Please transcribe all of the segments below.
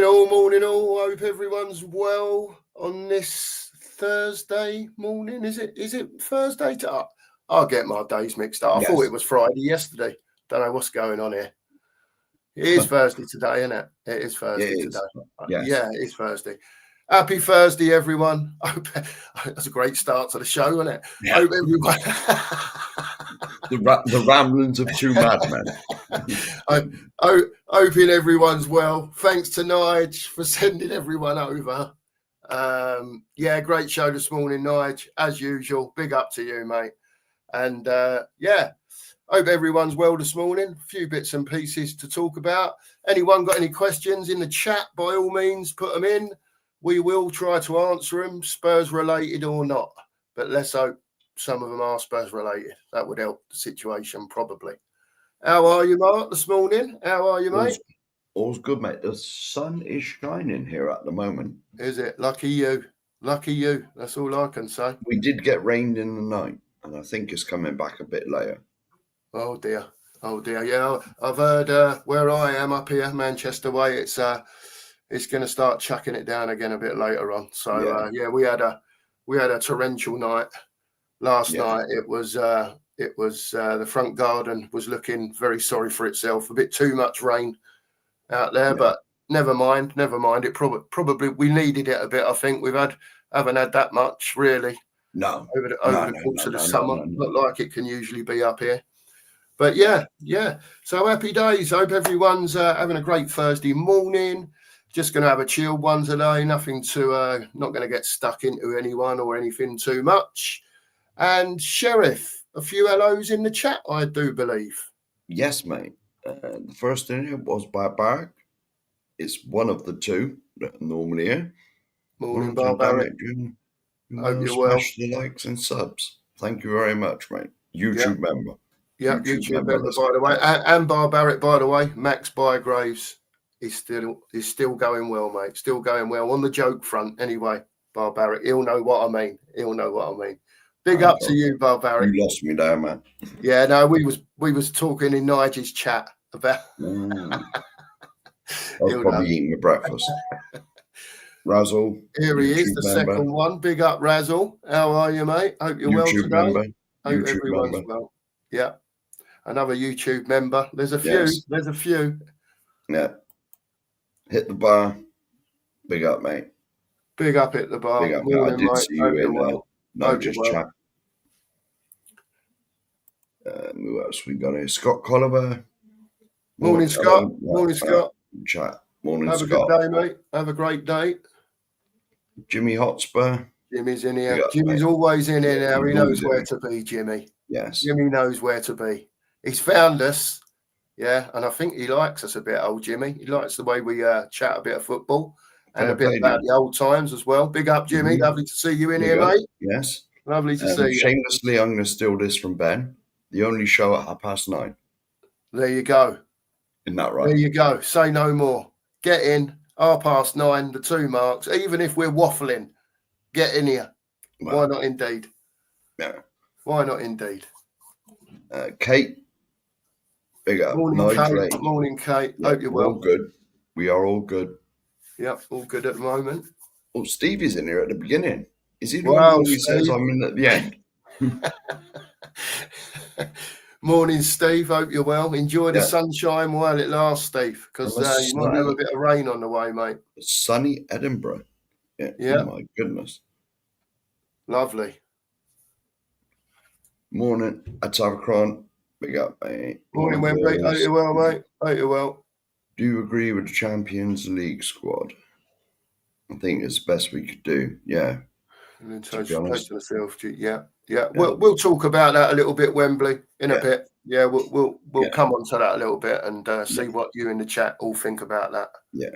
Morning all. Hope everyone's well on this Thursday morning. Is it Thursday? I'll get my days mixed up. I thought it was Friday yesterday. Don't know what's going on here. It is Thursday today, isn't it? It is Thursday today. Yes. Yeah, it is Thursday. Happy Thursday, everyone. That's a great start to the show, isn't it? Yeah. Hope everyone. the ramblings of two madmen. Hoping everyone's well. Thanks to Nige for sending everyone over. Great show this morning, Nige. As usual, big up to you, mate. And hope everyone's well this morning. A few bits and pieces to talk about. Anyone got any questions in the chat? By all means, put them in. We will try to answer them, Spurs related or not. But let's hope some of them are Spurs related. That would help the situation probably. How are you, Mark, this morning? How are you, mate? All's good, mate. The sun is shining here at the moment. Is it? Lucky you. Lucky you. That's all I can say. We did get rained in the night, and I think it's coming back a bit later. Oh, dear. Oh, dear. Yeah, I've heard where I am up here, Manchester way, it's going to start chucking it down again a bit later on. So, we had a torrential night last night. It was the front garden was looking very sorry for itself. A bit too much rain out there, but never mind. It probably we needed it a bit. I think haven't had that much really. No, over the course of the summer. Not like it can usually be up here. But yeah. So happy days. Hope everyone's having a great Thursday morning. Just going to have a chilled one today. Nothing to not going to get stuck into anyone or anything too much. And Sheriff, a few hellos in the chat, I do believe. Yes, mate. The first in here was Barbaric. It's one of the two that are normally here. Morning, Barbaric. Hope you're well. Smash the likes and subs. Thank you very much, mate. YouTube member. Yeah, YouTube member, by the way. And Barbaric, by the way. Max Bygraves is still going well, mate. Still going well. On the joke front, anyway, Barbaric. He'll know what I mean. Big up to you, Barbaric. You lost me there, man. Yeah, no, we was talking in Nigel's chat about. I was probably eating my breakfast. Razzle. Here he is, the second one. Big up, Razzle. How are you, mate? Hope you're well today. Member. Hope everyone's well. Yeah. Another YouTube member. There's a few. Yes. There's a few. Yeah. Hit the bar. Big up, mate. Big up at the bar. Big up, morning, I did mate. See you in no, just chat. Who else we got here? Scott Colliver. Morning, Scott. Morning, Scott. Chat. Morning, Scott. Have a good day, mate. Have a great day. Jimmy Hotspur. Jimmy's in here. Jimmy's always in here now. He knows where to be, Jimmy. Yes. Jimmy knows where to be. He's found us. Yeah, and I think he likes us a bit, old Jimmy. He likes the way we chat a bit of football. And a bit about the old times as well. Big up, Jimmy. Mm-hmm. Lovely to see you in here, mate. Yes. Lovely to see you. Shamelessly, I'm going to steal this from Ben. The only show at 9:30. There you go. Isn't that right? There you go. Say no more. Get in. 9:30, the 2 marks. Even if we're waffling, get in here. Well, why not indeed? Yeah. Why not indeed? Kate. Big up. Morning, Kate. Morning, Kate. Yeah, hope you're well. All good. We are all good. Yep, all good at the moment. Oh, Stevie's in here at the beginning. Is he the one who says I'm in at the end? Morning, Steve. Hope you're well. Enjoy the sunshine while it lasts, Steve, because you might have a bit of rain on the way, mate. Sunny Edinburgh. Yeah. Oh, my goodness. Lovely. Morning, Atavacron. Big up, mate. Morning, Wembley. Hope you're well, mate. Hope you're well. Do you agree with the Champions League squad? I think it's the best we could do. Yeah. Yeah. We'll talk about that a little bit, Wembley, in a bit. Yeah, we'll come on to that a little bit and see what you in the chat all think about that. Yeah.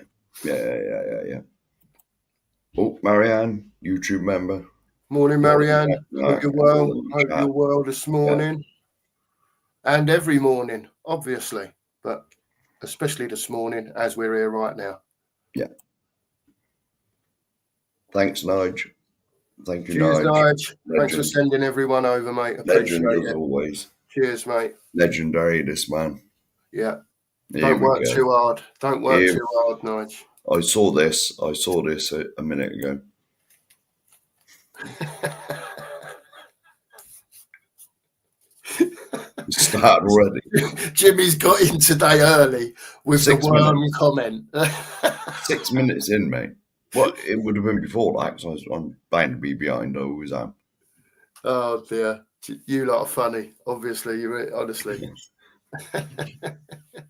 Oh, Marianne, YouTube member. Morning, Marianne. Hope you're well. Hope you're well this morning. And every morning, obviously, but especially this morning as we're here right now. Yeah. Thanks, Nige. Thank you, Cheers, Nige. Thanks for sending everyone over, mate. Appreciate Legend, it. as always. Cheers, mate. Legendary, this man. Yeah. Don't work too hard. Don't work too hard, Nige. I saw this a minute ago. It started already. Jimmy's got in today early with 6 the worm minutes. comment. 6 minutes in, mate. Well, it would have been before that, because I'm bound to be behind. I always am. Oh dear, you lot are funny. Obviously, honestly.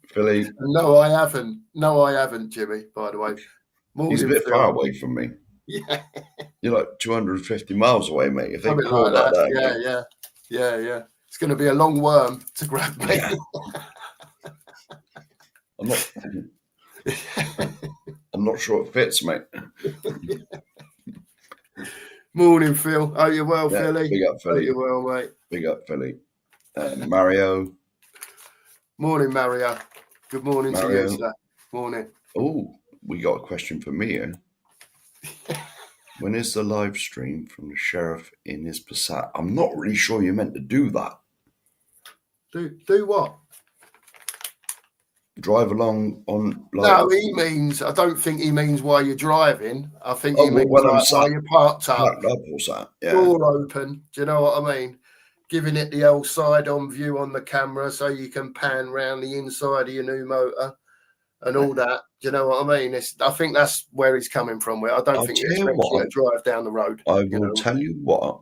Philly, No, I haven't. No, I haven't, Jimmy. By the way, he's a morning, bit Phil. far away from me. Yeah, You're like 250 miles away, mate. If they something crawl like like that, yeah. It's going to be a long worm to grab me. Yeah. I'm not sure it fits, mate. Morning, Phil. Are you well, Yeah, Philly? big up, Philly. Are you well, mate? Big up, Philly. Mario. Morning, Mario. Good morning to you, sir. Morning. Oh, we got a question for me here. When is the live stream from the sheriff in his Passat? I'm not really sure you're meant to do that. Do what? Drive along on. No, I don't think he means while you're driving. I think he means when I'm like while you're parked up or something. Yeah. door open. Do you know what I mean? Giving it the old side-on view on the camera so you can pan round the inside of your new motor and all that. Do you know what I mean? I think that's where he's coming from. Where I don't think he expects you to drive down the road. I will tell you what.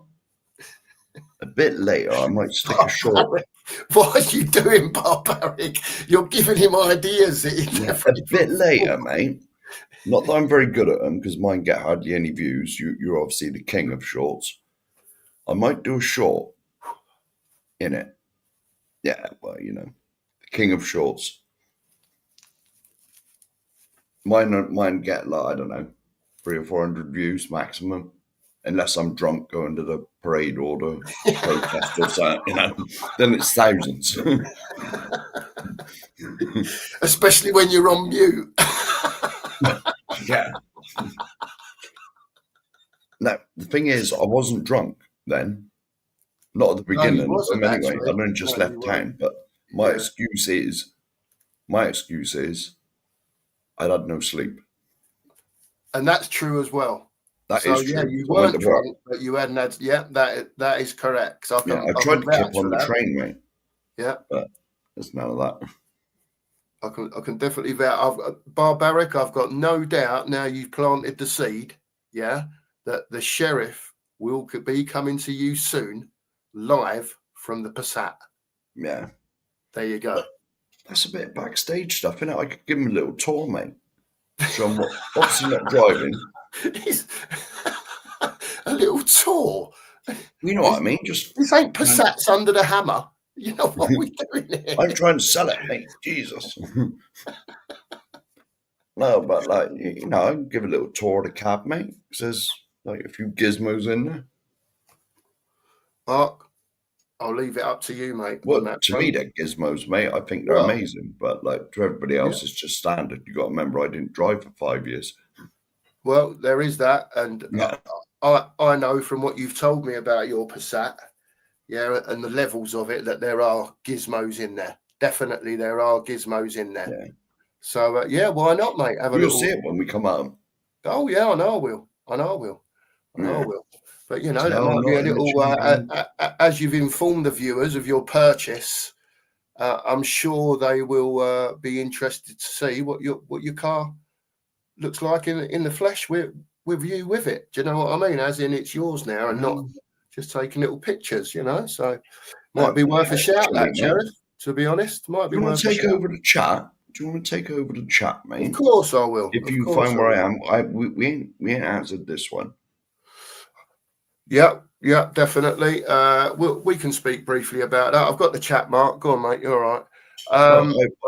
A bit later, I might stick a short. What are you doing, Barbaric? You're giving him ideas. A bit later, mate. Not that I'm very good at them, because mine get hardly any views. You're obviously the king of shorts. I might do a short in it. Yeah, well, you know, the king of shorts. Mine get like, I don't know, 300 or 400 views maximum, unless I'm drunk going to the parade or the protest or something. You know, then it's thousands. Especially when you're on mute. Yeah. No, the thing is, I wasn't drunk then. Not at the beginning. Anyway, I'd only just left town. But my excuse is, I'd had no sleep. And that's true as well. That is true. Yeah, you weren't drunk, but you hadn't had. Yeah, that is correct. I tried to keep on the train, mate. Yeah, but there's none of that. I can definitely vouch. Barbaric. I've got no doubt. Now you've planted the seed. Yeah, that the sheriff will be coming to you soon, live from the Passat. Yeah, there you go. That's a bit of backstage stuff, isn't it? I could give him a little tour, mate. Show him obviously not driving. A little tour. You know what I mean? Just this ain't Passats under the hammer. You know what we're doing here? I'm trying to sell it, mate. Jesus. No, but like, you know, I can give a little tour of the cab, mate. There's like a few gizmos in there. Mark, I'll leave it up to you, mate. Well, to me, they're gizmos, mate. I think they're amazing. But like to everybody else, it's just standard. You got to remember, I didn't drive for 5 years. Well, there is that, and I know from what you've told me about your Passat, and the levels of it, that there are gizmos in there. Definitely, there are gizmos in there. Yeah. So why not, mate? You'll see it when we come home. Oh yeah, I know I will. I know I will. But you know, that might be a little. As you've informed the viewers of your purchase, I'm sure they will be interested to see what your car looks like in the flesh with you with it. Do you know what I mean? As in, it's yours now, and not just taking little pictures. You know, so might be worth a shout, that Sheriff. To be honest, might be worth a shout. Take over the chat. Do you want to take over the chat, mate? Of course I will. If you find where I am, we ain't answered this one. Yeah, definitely. We can speak briefly about that. I've got the chat, Mark. Go on, mate. You're all right. I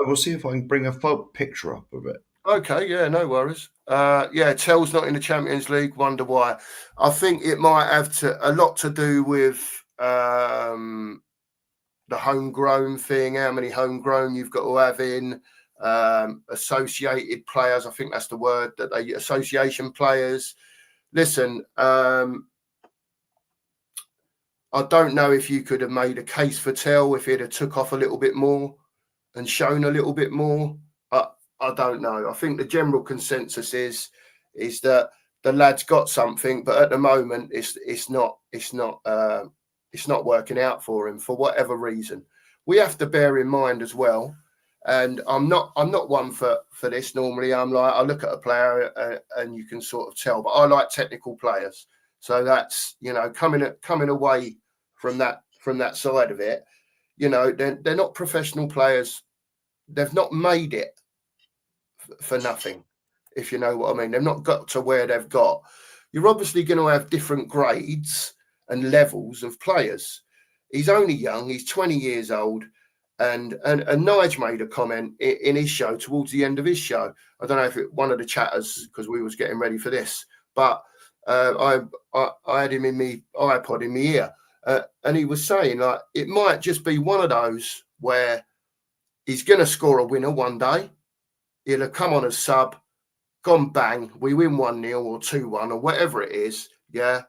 will see if I can bring a picture up of it. Okay, yeah, no worries. Tell's not in the Champions League. Wonder why. I think it might have a lot to do with the homegrown thing. How many homegrown you've got to have in associated players. I think that's the word that they association players. Listen, I don't know if you could have made a case for Tell if it had took off a little bit more and shown a little bit more. I don't know. I think the general consensus is that the lad's got something, but at the moment it's not working out for him for whatever reason. We have to bear in mind as well, and I'm not one for this normally. I'm like, I look at a player and you can sort of tell, but I like technical players. So that's, you know, coming away from that side of it. You know, they're not professional players. They've not made it for nothing, if you know what I mean. They've not got to where they've got. You're obviously going to have different grades and levels of players. He's only young. He's 20 years old. And Nige made a comment in his show towards the end of his show. I don't know if one of the chatters, because we was getting ready for this, but I had him in me iPod in my ear, and he was saying, like, it might just be one of those where he's going to score a winner one day. He'll have come on as sub, gone bang, we win 1-0 or 2-1 or whatever it is. Yeah.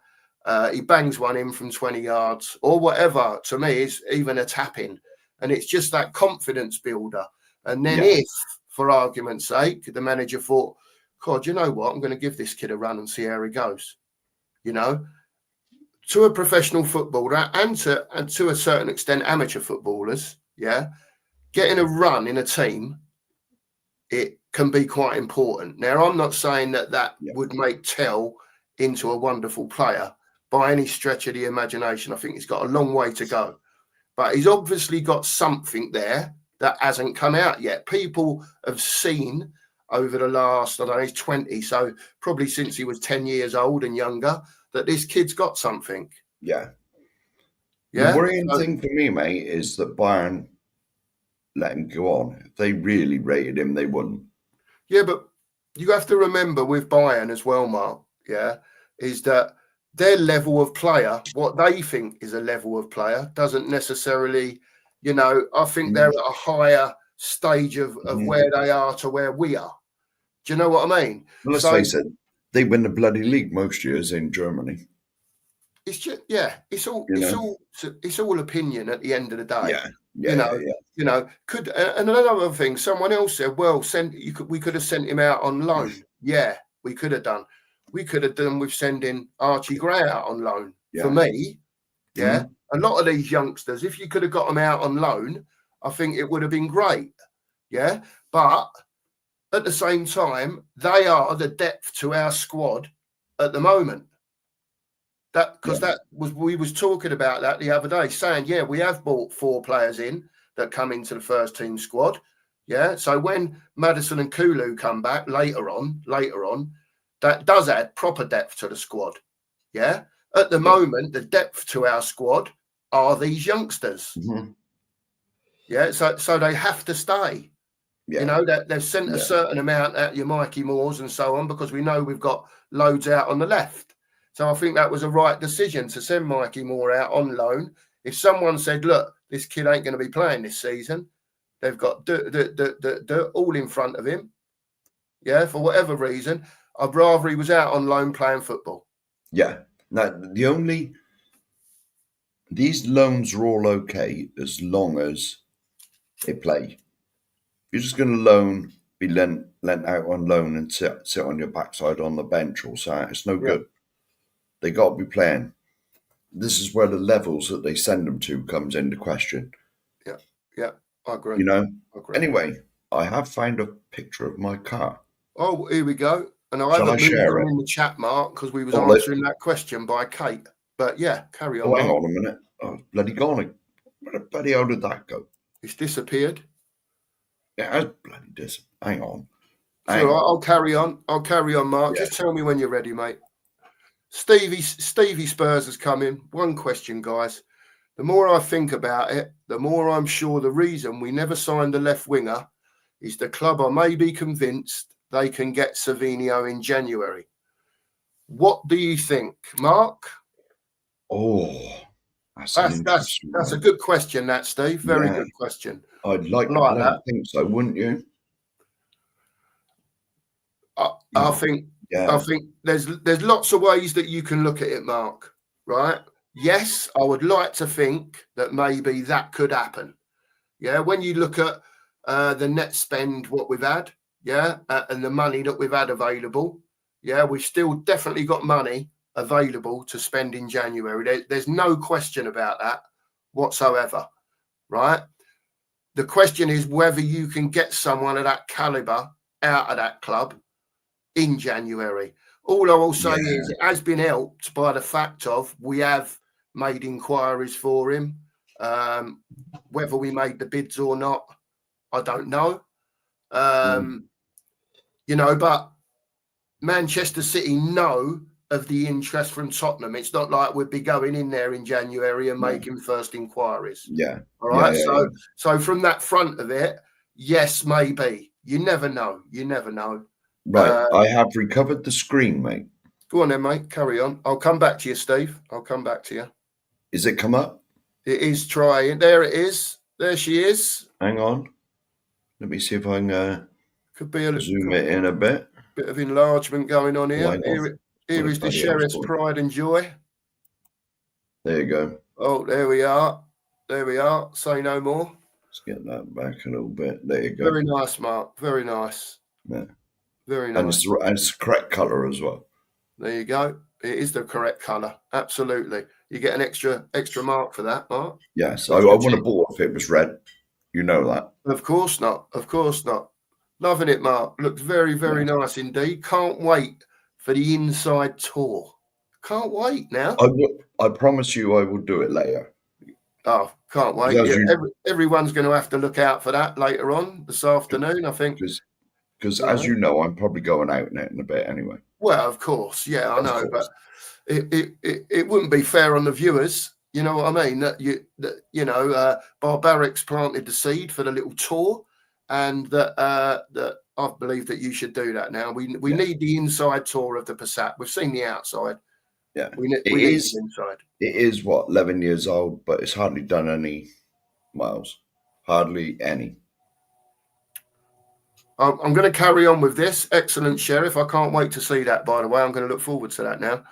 He bangs one in from 20 yards or whatever. To me, is even a tap-in. And it's just that confidence builder. And then if, for argument's sake, the manager thought, God, you know what? I'm going to give this kid a run and see how he goes. You know, to a professional footballer and to a certain extent, amateur footballers, yeah, getting a run in a team, it can be quite important. Now, I'm not saying that would make Tell into a wonderful player by any stretch of the imagination. I think he's got a long way to go. But he's obviously got something there that hasn't come out yet. People have seen over the last, I don't know, he's 20, so probably since he was 10 years old and younger, that this kid's got something. Yeah. Yeah. The worrying thing for me, mate, is that Bayern let him go on. If they really rated him, they wouldn't. Yeah, but you have to remember with Bayern as well, Mark, yeah, is that their level of player, what they think is a level of player, doesn't necessarily, you know, I think they're at a higher stage of where they are to where we are. Do you know what I mean? Well, let's face it, they win the bloody league most years in Germany. It's just, it's all opinion at the end of the day. You know, could, and another thing, someone else said, well, we could have sent him out on loan. Yeah, we could have done. We could have done with sending Archie Gray out on loan. For me, a lot of these youngsters, if you could have got them out on loan, I think it would have been great. Yeah, but at the same time, they are the depth to our squad at the moment. We was talking about that the other day, saying, we have bought 4 players in that come into the first team squad. Yeah, so when Maddison and Kulu come back later on, that does add proper depth to the squad. Yeah. At the moment, the depth to our squad are these youngsters. Yeah. So they have to stay. You know, that they've sent a certain amount at your Mikey Moores and so on, because we know we've got loads out on the left. So I think that was a right decision to send Mikey Moore out on loan. If someone said, look, this kid ain't going to be playing this season, they've got dirt all in front of him. Yeah. For whatever reason, I'd rather he was out on loan playing football. Yeah. Now, these loans are all okay as long as they play. You're just going to be lent out on loan and sit on your backside on the bench or so. It's no good. They got to be playing. This is where the levels that they send them to comes into question. Yeah, I agree. You know? Anyway, I have found a picture of my car. Oh, here we go. And I haven't moved on in the chat, Mark, because we was answering that question by Kate. But yeah, carry on. Oh, hang on a minute. Oh, it's bloody gone. Where the bloody hell did that go? It's disappeared. Yeah, it's bloody disappeared. Hang on. I'll carry on. Mark. Yeah. Just tell me when you're ready, mate. Stevie Spurs has come in. One question, guys. The more I think about it, the more I'm sure the reason we never signed a left winger is the club are maybe convinced they can get Savinio in January. What do you think, Mark? Oh, that's a good question, that, Steve. Very good question. I'd like to think so, wouldn't you? I think there's lots of ways that you can look at it, Mark, right? Yes, I would like to think that maybe that could happen. Yeah, when you look at the net spend, what we've had, and the money that we've had available, we've still definitely got money available to spend in January. There's no question about that whatsoever, right? The question is whether you can get someone of that caliber out of that club in January. All I will say is it has been helped by the fact of we have made inquiries for him. Whether we made the bids or not, I don't know. But Manchester City know of the interest from Tottenham. It's not like we'd be going in there in January and making first inquiries. Yeah. All right. So from that front of it, yes, maybe. You never know. You never know. Right. I have recovered the screen, mate. Go on then, mate. Carry on. I'll come back to you, Steve. I'll come back to you. Is it come up? It is trying. There it is. There she is. Hang on. Let me see if I can could be a zoom it in a bit. Bit of enlargement going on here. Here is the Sheriff's pride and joy. There you go. Oh, there we are. There we are. Say no more. Let's get that back a little bit. There you go. Very nice, Mark. Very nice. Yeah. Very nice. And it's the correct colour as well. There you go. It is the correct colour. Absolutely. You get an extra mark for that, Mark. Yes. I wouldn't have bought if it was red. You know that. Of course not. Of course not. Loving it, Mark. Looks very, very nice indeed. Can't wait for the inside tour. Can't wait now. I promise you I will do it later. Oh, can't wait. Everyone's going to have to look out for that later on this afternoon, I think. Because as you know, I'm probably going out in it in a bit anyway. Well, of course. Yeah, I know. But it wouldn't be fair on the viewers. You know what I mean? Barbaric's planted the seed for the little tour. And that I believe that you should do that now. We need the inside tour of the Passat. We've seen the outside. Yeah, we need the inside. It is 11 years old, but it's hardly done any miles. Hardly any. I'm going to carry on with this. Excellent, Sheriff. I can't wait to see that, by the way. I'm going to look forward to that now.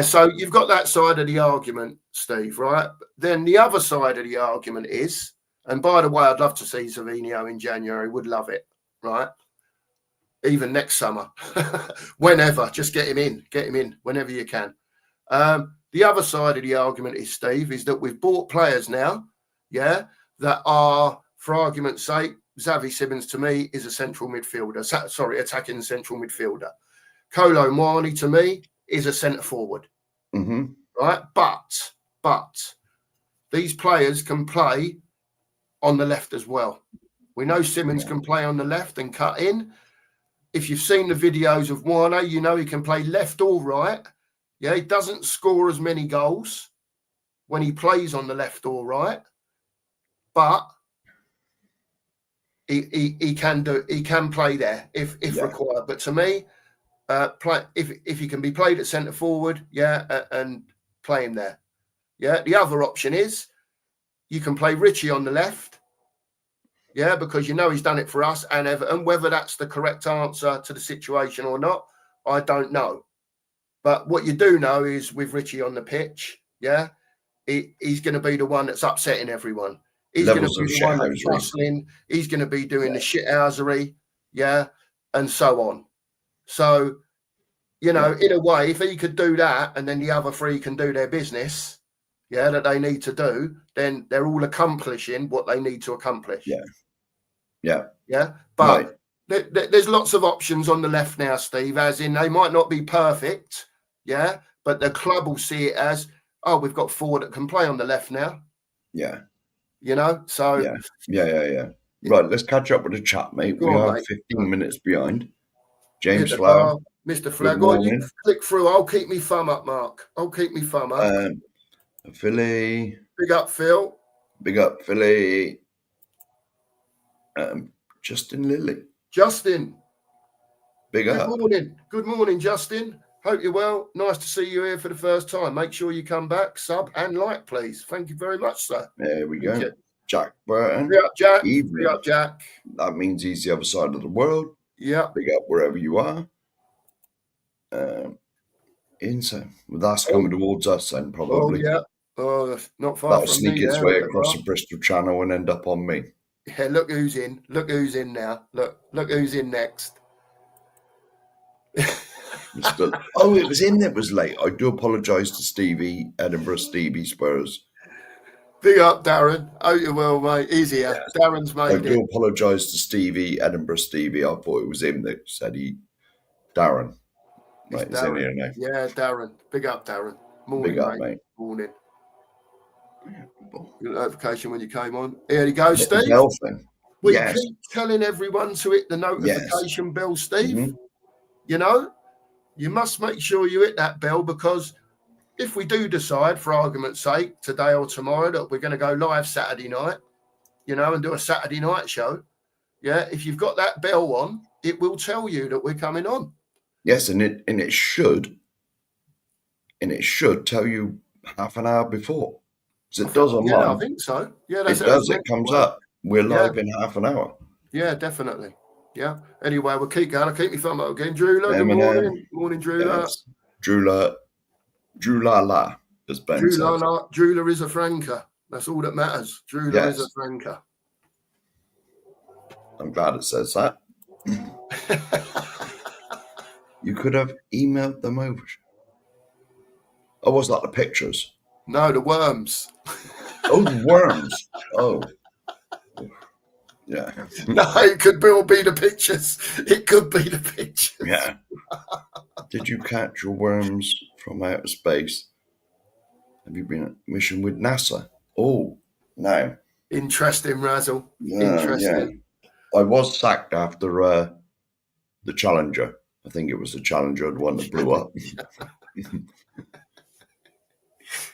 So you've got that side of the argument, Steve, right? Then the other side of the argument is, and by the way, I'd love to see Savinio in January. Would love it, right? Even next summer, whenever. Just get him in whenever you can. The other side of the argument is, Steve, is that we've bought players now, that are, for argument's sake, Xavi Simons to me is a central midfielder. Attacking central midfielder. Kolo Muani to me is a centre forward. Mm-hmm. Right, but these players can play on the left as well. We know Simons can play on the left and cut in. If you've seen the videos of Muani, you know he can play left or right. Yeah, he doesn't score as many goals when he plays on the left or right, but he can play there if required. But to me, if he can be played at centre forward, and play him there. Yeah, the other option is you can play Richie on the left. Yeah, because you know he's done it for us and Everton. Whether that's the correct answer to the situation or not, I don't know. But what you do know is with Richie on the pitch, he's going to be the one that's upsetting everyone. He's going to be the one that's bustling. He's going to be doing the shithousery, and so on. So, in a way, if he could do that and then the other three can do their business, that they need to do, then they're all accomplishing what they need to accomplish. Yeah. But there's lots of options on the left now, Steve, as in they might not be perfect, but the club will see it as, we've got four that can play on the left now. Yeah. So. Yeah. Right, let's catch up with the chat, mate. We are 15 minutes behind. James Flower. Mr. Flower, go on, you click through. I'll keep me thumb up, Mark. I'll keep me thumb up. Philly. Big up, Phil. Big up, Philly. Justin Lilly. Justin. Big up. Good morning, Justin. Hope you're well. Nice to see you here for the first time. Make sure you come back, sub and like, please. Thank you very much, sir. There we go. Jack Burton. Big up, Jack. Big up, Jack. That means he's the other side of the world. Yeah. Big up wherever you are. Insane. Well, that's coming towards us then, probably. Oh, yeah. Oh, not far That'll from sneak me. its way across the Bristol Channel and end up on me. Yeah, look who's in. Look who's in now. Look who's in next. Oh, it was him that was late. I do apologise to Stevie, Edinburgh Stevie Spurs. Big up, Darren. Oh, you will, mate. He's here. Yes. Darren's I made do it. apologise to Stevie, Edinburgh Stevie. I thought it was him that said Darren. It's Right, he's in Darren. here now. Yeah, Darren. Big up, Darren. Morning, Big up, mate. Morning. Your notification when you came on. Here you go, Steve. Bell thing. We Yes. keep telling everyone to hit the notification bell, Steve. Mm-hmm. You know, you must make sure you hit that bell, because if we do decide, for argument's sake, today or tomorrow, that we're going to go live Saturday night, you know, and do a Saturday night show, yeah, if you've got that bell on, it will tell you that we're coming on. Yes, and it should tell you half an hour before. Because it does online. Yeah, I think so. Yeah, it does. It comes up. We're live in half an hour. Yeah, definitely. Yeah. Anyway, we'll keep going. I'll keep my thumb up again. Drula, good morning. Morning, Drula. Yes. Drula, as Ben says. Drula is a franker. That's all that matters. Drula is a franker. I'm glad it says that. You could have emailed them over. Oh, was that the pictures? No, the worms. Oh, the worms. Oh. Yeah. No, it could all be the pictures. It could be the pictures. Yeah. Did you catch your worms from outer space? Have you been on a mission with NASA? Oh, no. Interesting, Razzle. Yeah, interesting. Yeah. I was sacked after the Challenger. I think it was the Challenger, the one that blew up.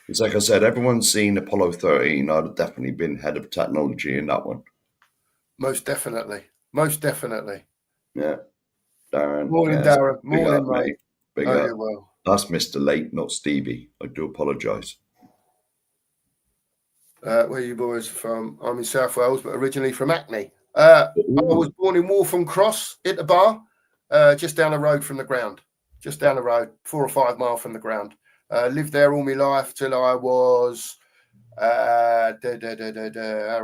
It's like I said, everyone's seen Apollo 13. I'd have definitely been head of technology in that one. Most definitely. Most definitely. Yeah. Darren. Morning, yes. Darren. Morning, mate. Big up. Well. That's Mr. Late, not Stevie. I do apologise. Where are you boys from? I'm in South Wales, but originally from Hackney. I was born in Waltham Cross, at the bar, just down the road from the ground. Just down the road, 4 or 5 miles from the ground. Lived there all my life till I was, how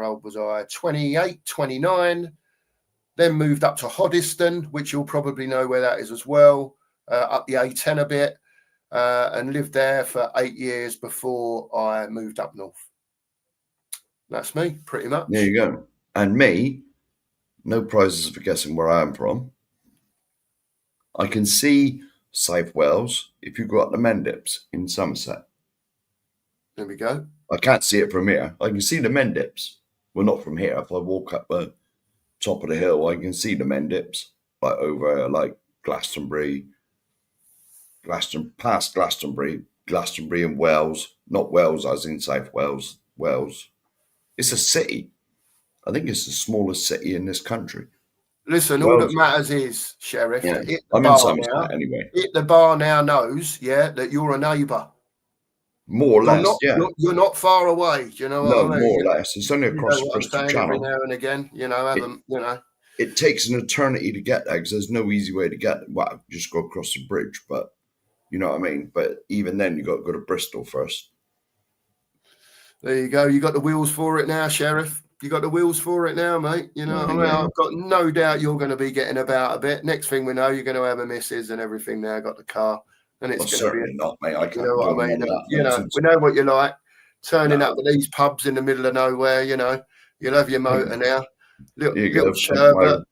old was I? 28, 29. Then moved up to Hoddesdon, which you'll probably know where that is as well, up the A10 a bit, and lived there for 8 years before I moved up north. That's me, pretty much. There you go. And me, no prizes for guessing where I am from. I can see South Wales if you go up the Mendips in Somerset. There we go. I can't see it from here. I can see the Mendips. Well, not from here. If I walk up the top of the hill, I can see the Mendips, like over like Glastonbury, past Glastonbury and Wales. Not Wales as in South Wales. Wales. It's a city. I think it's the smallest city in this country. Listen, all that matters is, Sheriff, yeah. that I'm in Somerset anyway. The bar now knows, that you're a neighbour. More or less, You're not far away. Do you know what I mean? More or less. It's only across the Bristol Channel. Every now and again, It takes an eternity to get there because there's no easy way to get there. Well, just go across the bridge, but you know what I mean? But even then, you got to go to Bristol first. There you go. You got the wheels for it now, Sheriff. You got the wheels for it now, mate. You know, I've got no doubt you're going to be getting about a bit. Next thing we know, you're going to have a missus and everything now. Got the car, and it's going to be not, mate. I can't. You know what I mean? We know what you like. Turning up at these pubs in the middle of nowhere. You know, you'll have your motor now, little sherbet,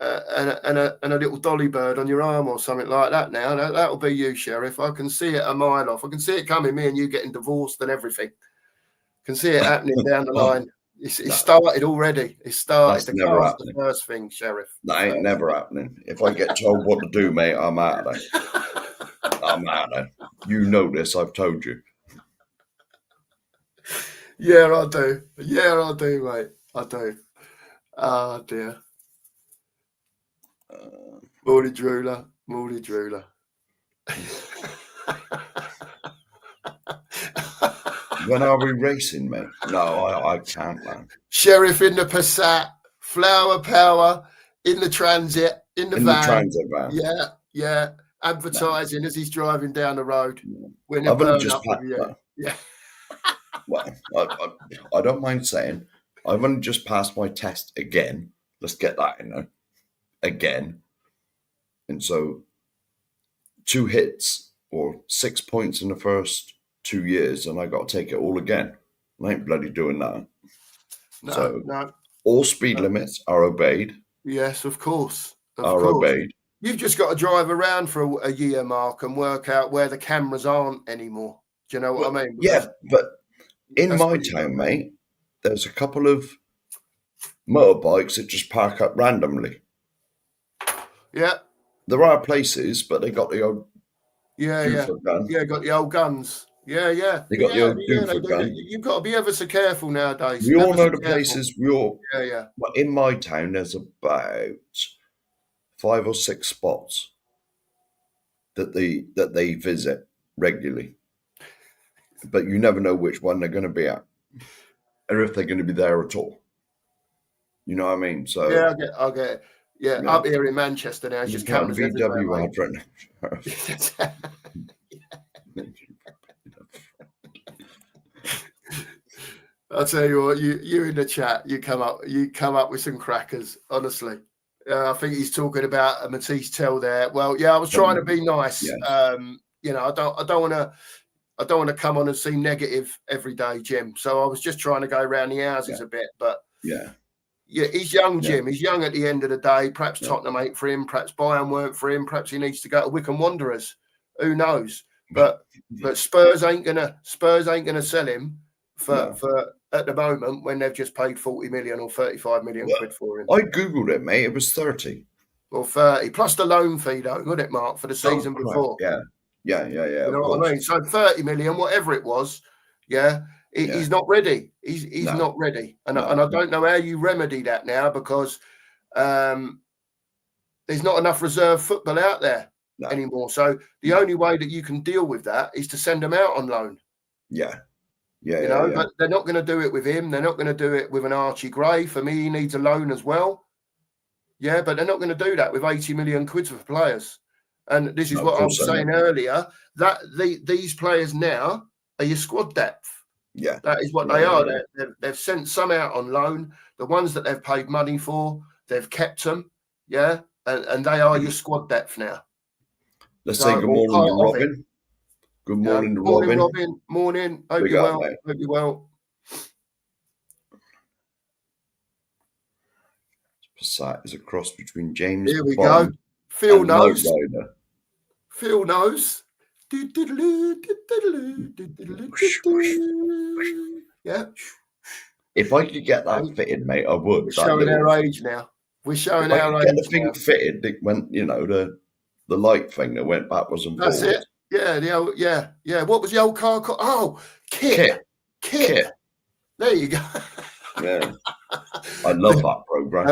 and a little dolly bird on your arm or something like that. Now that'll be you, Sheriff. I can see it a mile off. I can see it coming. Me and you getting divorced and everything. Can see it happening down the line. It's started already. It started. The car's the first thing, Sheriff. That ain't never happening. If I get told what to do, mate, I'm out of there. I'm out of there. You know this. I've told you. Yeah, I do. Yeah, I do, mate. I do. Oh, dear. Morning, Drooler. Morning, Drooler. When are we racing, mate? No, I can't, man. Sheriff in the Passat, flower power, in the transit, in the van. The transit van. Yeah. Advertising as he's driving down the road. Yeah. I've only just packed that. Yeah. Well, I don't mind saying I've only just passed my test again. Let's get that in there. Again. And so 2 hits or 6 points in the first 2 years, and I got to take it all again. I ain't bloody doing that. So No. all speed limits are obeyed. Yes, of course. Obeyed. You've just got to drive around for a year, Mark, and work out where the cameras aren't anymore. Do you know what I mean? Yeah, but in my town, mate, there's a couple of motorbikes that just park up randomly. Yeah. There are places, but they got the old doofer gun. Yeah, got the old guns. Yeah. They got the old doofer gun. You've got to be ever so careful nowadays. We all know the places. Yeah. Well, in my town, there's about 5 or 6 spots that they visit regularly, but you never know which one they're going to be at, or if they're going to be there at all. You know what I mean? So yeah, I'll get it. Yeah, up here in Manchester now, it's just cameras everywhere. I'll tell you what, you in the chat, you come up with some crackers, honestly. I think he's talking about a Matisse Tell there. Well, yeah, I was trying to be nice. Yes. I don't want to come on and seem negative every day, Jim. So I was just trying to go around the houses a bit. But yeah, he's young, Jim. He's young at the end of the day. Perhaps Tottenham ain't for him. Perhaps Bayern weren't for him. Perhaps he needs to go to Wycombe Wanderers. Who knows? But Spurs ain't gonna sell him for at the moment when they've just paid 40 million or 35 million quid for him. I googled it, mate. It was 30 or 30 plus the loan fee, though, wouldn't it, Mark, for the season before? Yeah. You know what I mean? So 30 million, whatever it was, he's not ready. He's not ready, and I don't know how you remedy that now because there's not enough reserve football out there anymore. So the only way that you can deal with that is to send them out on loan. But they're not going to do it with him. They're not going to do it with an Archie Gray. For me, he needs a loan as well. Yeah, but they're not going to do that with 80 million quid for players. And this is what I was saying earlier, that these players now are your squad depth. Yeah. That is what they are. They've sent some out on loan. The ones that they've paid money for, they've kept them. Yeah. And they are your squad depth now. Let's say good morning to Robin. Good morning to Robin. Robin. Morning. Hope you're well. Hope you're well. Passat is a cross between James Here we Bond go. Phil knows. Rider. Phil knows. Yeah. If I could get that fitted, mate, I would. We're showing our age now. We're showing our age. Get the thing fitted. It went, the light thing that went backwards and forwards. That's it. Yeah. What was the old car called? Oh, Kit. There you go. Yeah, I love that program.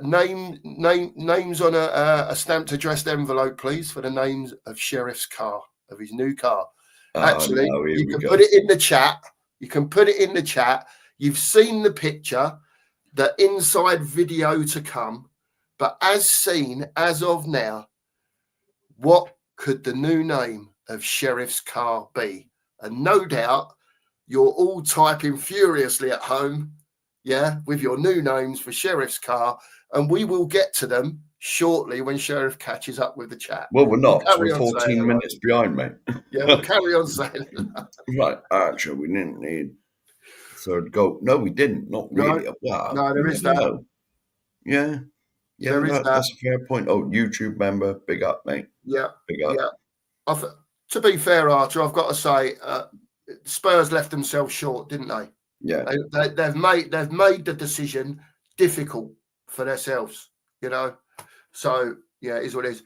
Names on a stamped addressed envelope, please, for the names of Sheriff's car, of his new car. Actually, you can put it in the chat. You've seen the picture, the inside video to come, but as seen as of now, what could the new name of Sheriff's car be? And no doubt you're all typing furiously at home, with your new names for Sheriff's car, and we will get to them shortly when Sheriff catches up with the chat. Well, we're not. We're 14 minutes behind, mate. Yeah, we'll carry on saying right. Actually, we didn't need third goal. No, we didn't. Not really. No, there is that. Yeah, there is that. That's a fair point. Oh, YouTube member, big up, mate. Yeah, big up. Yeah. To be fair, Archer, I've got to say, Spurs left themselves short, didn't they? Yeah, they've made the decision difficult for themselves, So it is what it is.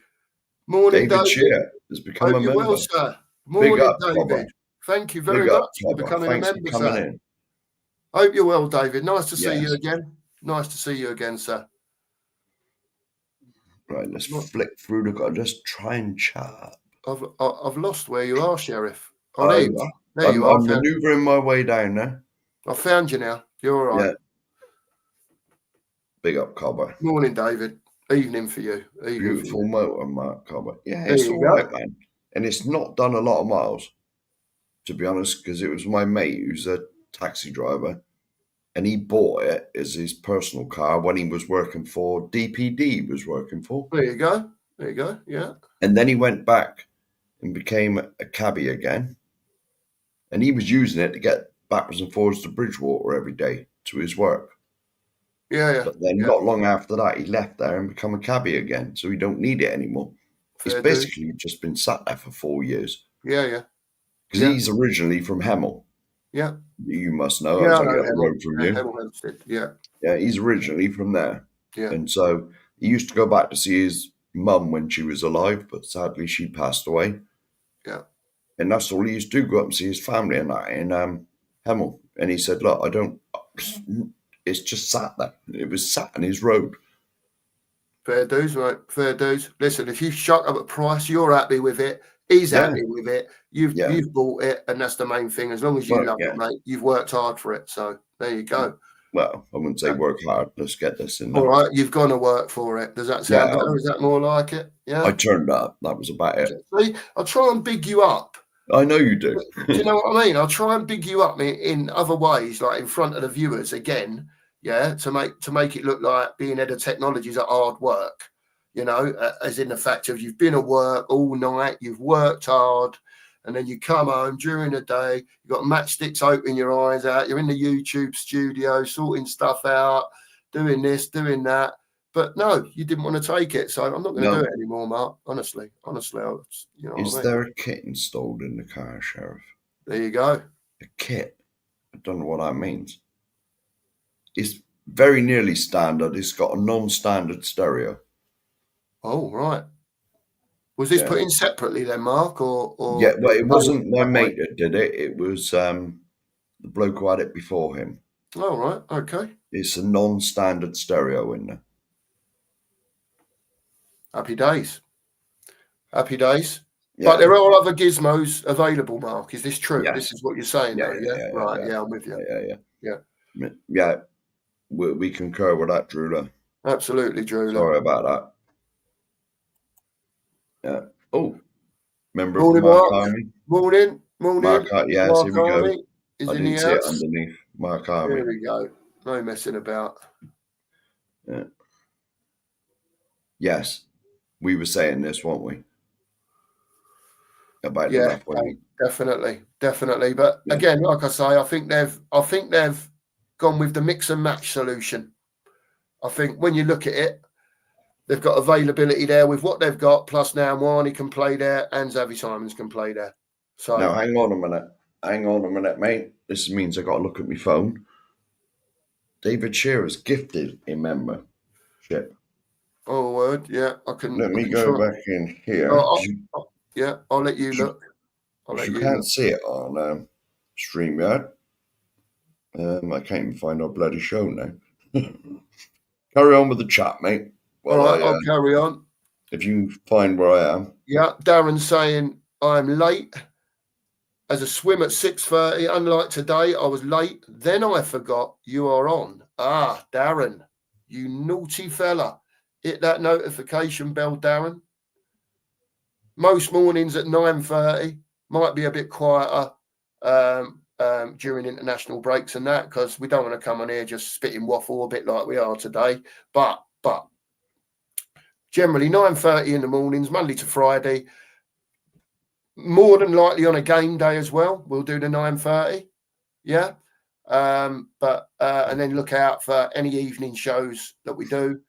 Morning, David. Shear has become a member. Well, sir. Morning, up, David. Robert. Thank you very much for becoming a member, sir. Hope you're well, David. Nice to see you again. Nice to see you again, sir. Right, let's flick through the. Just try and chat. I've lost where you are, Sheriff. Oh, there you are. There you are. I'm manoeuvring my way down there. I found you now. You're all right. Yeah. Big up, Cobber. Morning, David. Evening for you. Beautiful motor, Mark Cobber. Yeah, it's all right, man. And it's not done a lot of miles, to be honest, because it was my mate who's a taxi driver. and he bought it as his personal car when he was working for DPD. He was working for. There you go. There you go. Yeah. And then he went back and became a cabbie again. And he was using it to get backwards and forwards to Bridgewater every day to his work. Yeah. But then not long after that, he left there and become a cabbie again. So he don't need it anymore. Fair He's basically just been sat there for 4 years. Yeah. Because he's originally from Hemel. Yeah. You must know. Yeah, I was only up the road from you. Hemel Hempstead. Yeah. Yeah, he's originally from there. Yeah. And so he used to go back to see his mum when she was alive, but sadly she passed away. Yeah. And that's all he used to do, go up and see his family and that in Hemel. And he said, look, it's just sat there. It was sat in his road. Fair dues, mate. Fair dues. Listen, if you shut up a price, you're happy with it. He's happy with it. You've bought it, and that's the main thing. As long as you love it, mate, you've worked hard for it. So there you go. Well, I wouldn't say work hard. Let's get this in there. All right, you've got to work for it. Does that sound better? Is that more like it? Yeah. I turned up. That was about it. See, I'll try and big you up. I know you do. Do you know what I mean? I'll try and big you up in other ways, like in front of the viewers again. Yeah, to make it look like being head of technology is a hard work. You know, as in the fact of you've been at work all night, you've worked hard, and then you come home during the day, you've got matchsticks open your eyes out, you're in the YouTube studio sorting stuff out, doing this, doing that. But no, you didn't want to take it, so I'm not going to do it anymore, Mark. Honestly, you know. Is there a kit installed in the car, Sheriff? There you go. A kit. I don't know what that means. It's very nearly standard. It's got a non-standard stereo. Oh, right. Was this put in separately then, Mark? Or yeah, well, it wasn't my mate that did it. It was the bloke who had it before him. Oh, right. Okay. It's a non-standard stereo in there. Happy days. Happy days. Yeah. But there are other gizmos available, Mark. Is this true? Yes. This is what you're saying, though, yeah? Right, yeah, I'm with you. Yeah. We concur with that, Drula. Absolutely, Drula. Sorry about that. Yeah. Oh, member morning, of the Mark Army. Morning. Mark, yes, Mark here we go. Army is I didn't see it underneath. Mark Army. There we go. No messing about. Yeah. Yes. We were saying this, weren't we? About the left wing. Definitely. But again, like I say, I think they've gone with the mix and match solution. I think when you look at it, they've got availability there with what they've got, plus now Wani can play there and Xavi Simons can play there. So now hang on a minute, mate. This means I got to look at my phone. David Shearer's gifted a membership. Oh, word, yeah. I can. Let me go back in here. I'll let you look. You can't see it on StreamYard. I can't even find our bloody show now. Carry on with the chat, mate. All right, I'll carry on. If you find where I am. Yeah, Darren's saying I'm late. As a swim at 6:30, unlike today, I was late. Then I forgot you are on. Ah, Darren, you naughty fella. Hit that notification bell, Darren. Most mornings at 9:30 might be a bit quieter during international breaks and that, because we don't want to come on here just spitting waffle a bit like we are today. But generally 9:30 in the mornings, Monday to Friday. More than likely on a game day as well, we'll do the 9:30. Yeah. And then look out for any evening shows that we do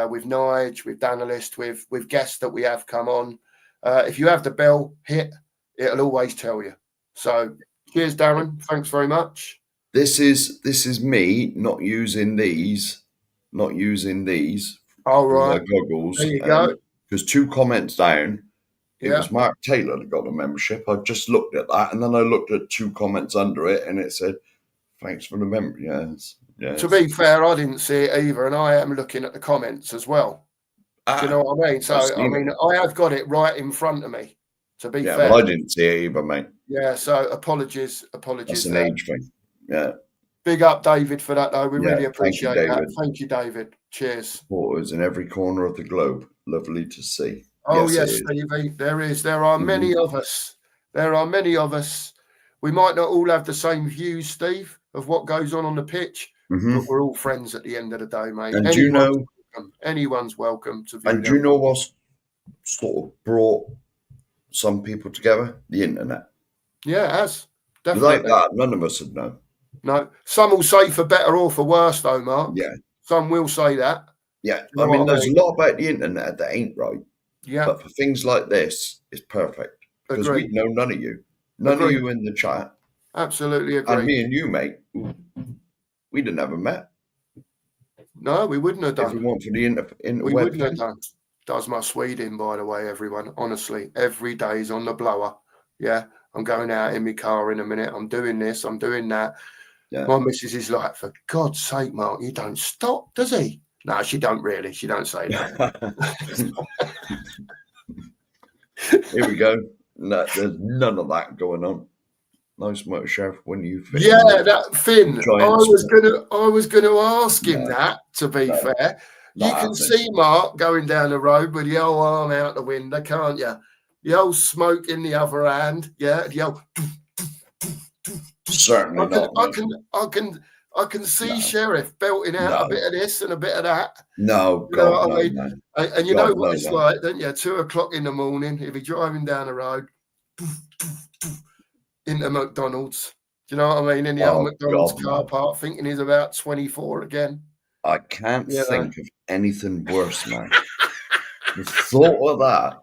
with Nige, with Danalist, with guests that we have come on. If you have the bell hit, it'll always tell you. So cheers, Darren. Thanks very much. This is me not using these. All right. My goggles. There you go. Because 2 comments down, it was Mark Taylor that got a membership. I just looked at that, and then I looked at 2 comments under it, and it said, "Thanks for the membership." Yes. To be fair, I didn't see it either, and I am looking at the comments as well. Do you know what I mean? So I have got it right in front of me. To be fair, but I didn't see it either, mate. Yeah, so apologies. That's an age thing. Yeah. Big up, David, for that, though. We really appreciate that. Thank you, David. Cheers. Supporters in every corner of the globe. Lovely to see. Oh, yes, Stevie. There is. There are many of us. There are many of us. We might not all have the same views, Steve, of what goes on the pitch, Mhm. but we're all friends at the end of the day, mate. And do you know? Anyone's welcome to view And do them. you know what's sort of brought some people together? The internet. Yeah, it has. Without Definitely. that, none of us would know. No. Some will say for better or for worse, though, Mark. Yeah. Some will say that. Yeah. You know I mean, what I there's mean? a lot about the internet that ain't right. Yeah. But for things like this, it's perfect. Because Agree. we'd know none of you. None Agree. of you in the chat. Absolutely agree. And me and you, mate, we'd have never met. No, we wouldn't have If done. we weren't for the interweb. We wouldn't have done. Does my Swede in, by the way, everyone. Honestly, every day's on the blower. Yeah. I'm going out in my car in a minute. I'm doing this. I'm doing that. Yeah. My missus is like, for God's sake, Mark, you don't stop, does he? No, she don't really. She don't say that. Here we go. No, there's none of that going on. Nice motor chef when you fit. Yeah, that Finn. I was gonna ask him that, to be fair. You can see Mark going down the road with the old arm out the window, can't you? The old smoke in the other hand. Yeah, the old certainly not. I can see Sheriff belting out a bit of this and a bit of that. No, you know God, what I mean? man. And you know what it's like, don't you? 2 o'clock in the morning, if you're driving down the road into McDonald's. Do you know what I mean? In the old McDonald's car park, thinking he's about 24 again. I can't think of anything worse, man. The thought of that,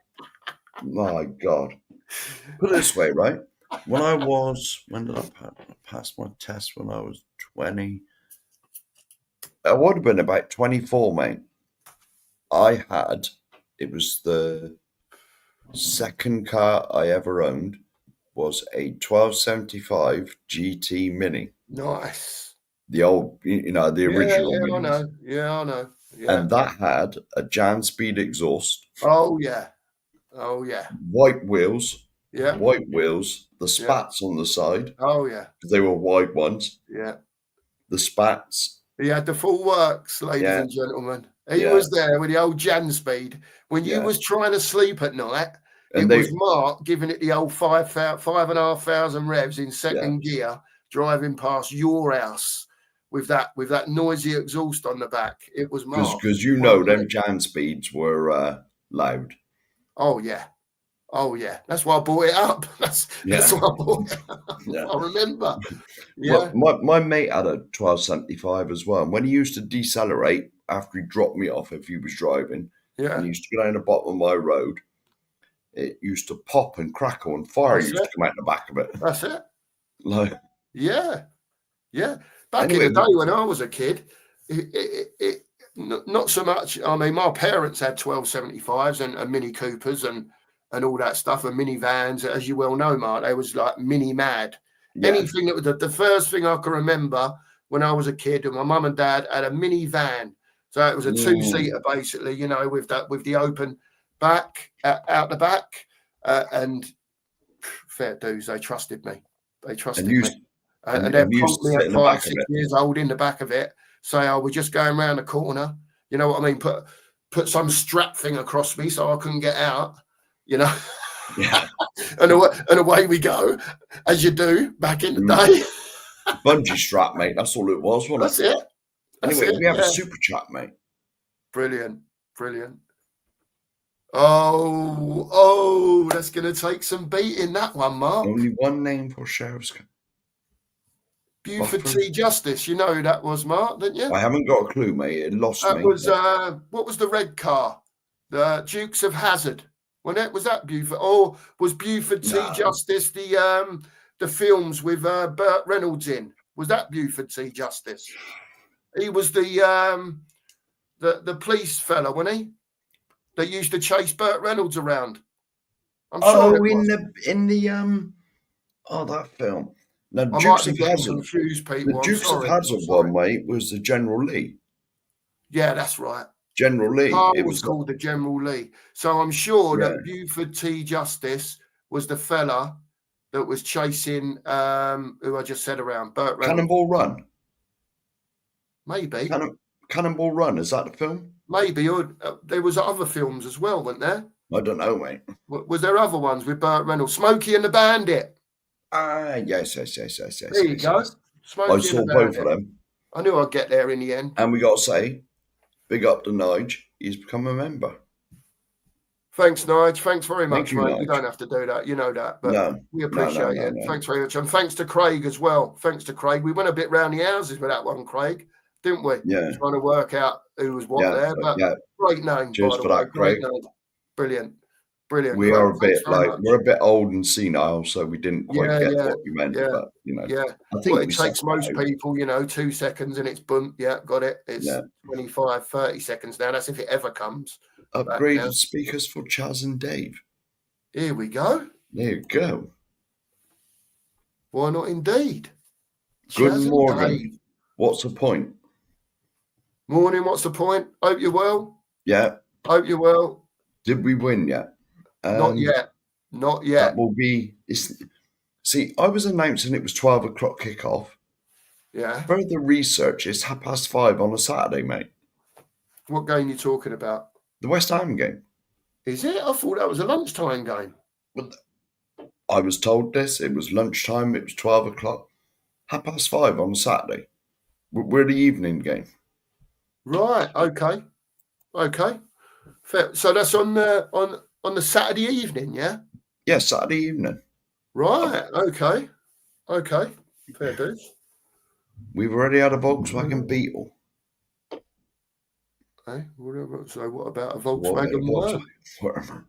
my God. Put it this way, right? When did I pass my test? When I was 20. I would have been about 24, mate. It was the second car I ever owned, was a 1275 GT Mini. Nice. The old, the original. Yeah, I know. Yeah, I know. Yeah. And that had a Jan Speed exhaust. Oh, yeah. Oh, yeah. White wheels. Yeah. White wheels. The spats on the side. Oh, yeah. They were wide ones. Yeah. The spats. He had the full works, ladies and gentlemen. He was there with the old Jan Speed. When you was trying to sleep at night, it was Mark giving it the old 5,500 revs in second gear, driving past your house with that noisy exhaust on the back. It was Mark. Because them Jan Speeds were loud. Oh, yeah. Oh, yeah. That's why I bought it up. That's why I bought it up. I remember. Yeah. My mate had a 1275 as well. And when he used to decelerate after he dropped me off, if he was driving, and he used to go down the bottom of my road, it used to pop and crackle and fire used to come out the back of it. That's it. Yeah. Back in the day when I was a kid, it not so much. I mean, my parents had 1275s and Mini Coopers and all that stuff, and minivans, as you well know, Mark. They was like mini mad. Yeah. Anything that was the first thing I can remember when I was a kid, and my mum and dad had a minivan. So it was a two-seater, basically, with the open back out the back, and fair dues. They trusted me. They trusted me. And they'd plonk me at 5, 6 years old in the back of it, say, "Oh, we're just going around the corner." You know what I mean? Put some strap thing across me so I couldn't get out. Yeah. and away we go, as you do back in the day. Bungee strap, mate. That's all it was, wasn't it? That's it. Anyway, we have a super chat, mate. Brilliant. Oh, that's going to take some beating, that one, Mark. Only one name for Sheriff's. Buford T. Justice. You know who that was, Mark, didn't you? I haven't got a clue, mate. It lost me. That was, what was the red car? The Dukes of Hazzard. Was that Buford? Or was Buford T. Justice the films with Burt Reynolds in? Was that Buford T. Justice? He was the police fella, wasn't he? That used to chase Burt Reynolds around. I'm sure that film. Now, Dukes of Hazzard. The Dukes of Hazzard one, mate, was the General Lee. Yeah, that's right. General Lee. It was called the General Lee. So I'm sure that Buford T. Justice was the fella that was chasing who I just said around, Burt Reynolds. Cannonball Run. Maybe. Cannonball Run, is that the film? Maybe. Or there was other films as well, weren't there? I don't know, mate. Was there other ones with Burt Reynolds? Smokey and the Bandit. Yes. There you go. I saw both of them. I knew I'd get there in the end. And we got to say, big up to Nige. He's become a member. Thanks, Nige. Thanks very Thank much, you, mate. Nige. You don't have to do that. You know that. But No. we appreciate it. No. Thanks very much. And thanks to Craig as well. Thanks to Craig. We went a bit round the houses with that one, Craig, didn't we? Yeah. Trying to work out who was what there. But great name, Cheers by the for way. that, Craig. Great name. Brilliant. Brilliant. We Craig. are a bit Much. we're a bit old and senile, so we didn't quite get what you meant. Yeah, but you know, yeah. I think it takes most people, 2 seconds and it's boom. Yeah, got it. It's 25, 30 seconds now. That's if it ever comes. Upgraded speakers for Chaz and Dave. Here we go. There you go. Why not indeed? Good Chaz morning. What's the point? Morning, what's the point? Hope you're well. Yeah. Hope you're well. Did we win yet? Not yet. Not yet. That will be... See, I was announcing it was 12 o'clock kickoff. Yeah. Further research, it's 5:30 on a Saturday, mate. What game are you talking about? The West Ham game. Is it? I thought that was a lunchtime game. But I was told this. It was lunchtime. It was 12 o'clock. 5:30 on a Saturday. We're the evening game. Right. Okay. Fair. So that's on the Saturday evening, yeah? Yeah, Saturday evening. Right. Okay. Fair dues. We've already had a Volkswagen Beetle. Hey, so what about a Volkswagen Worm?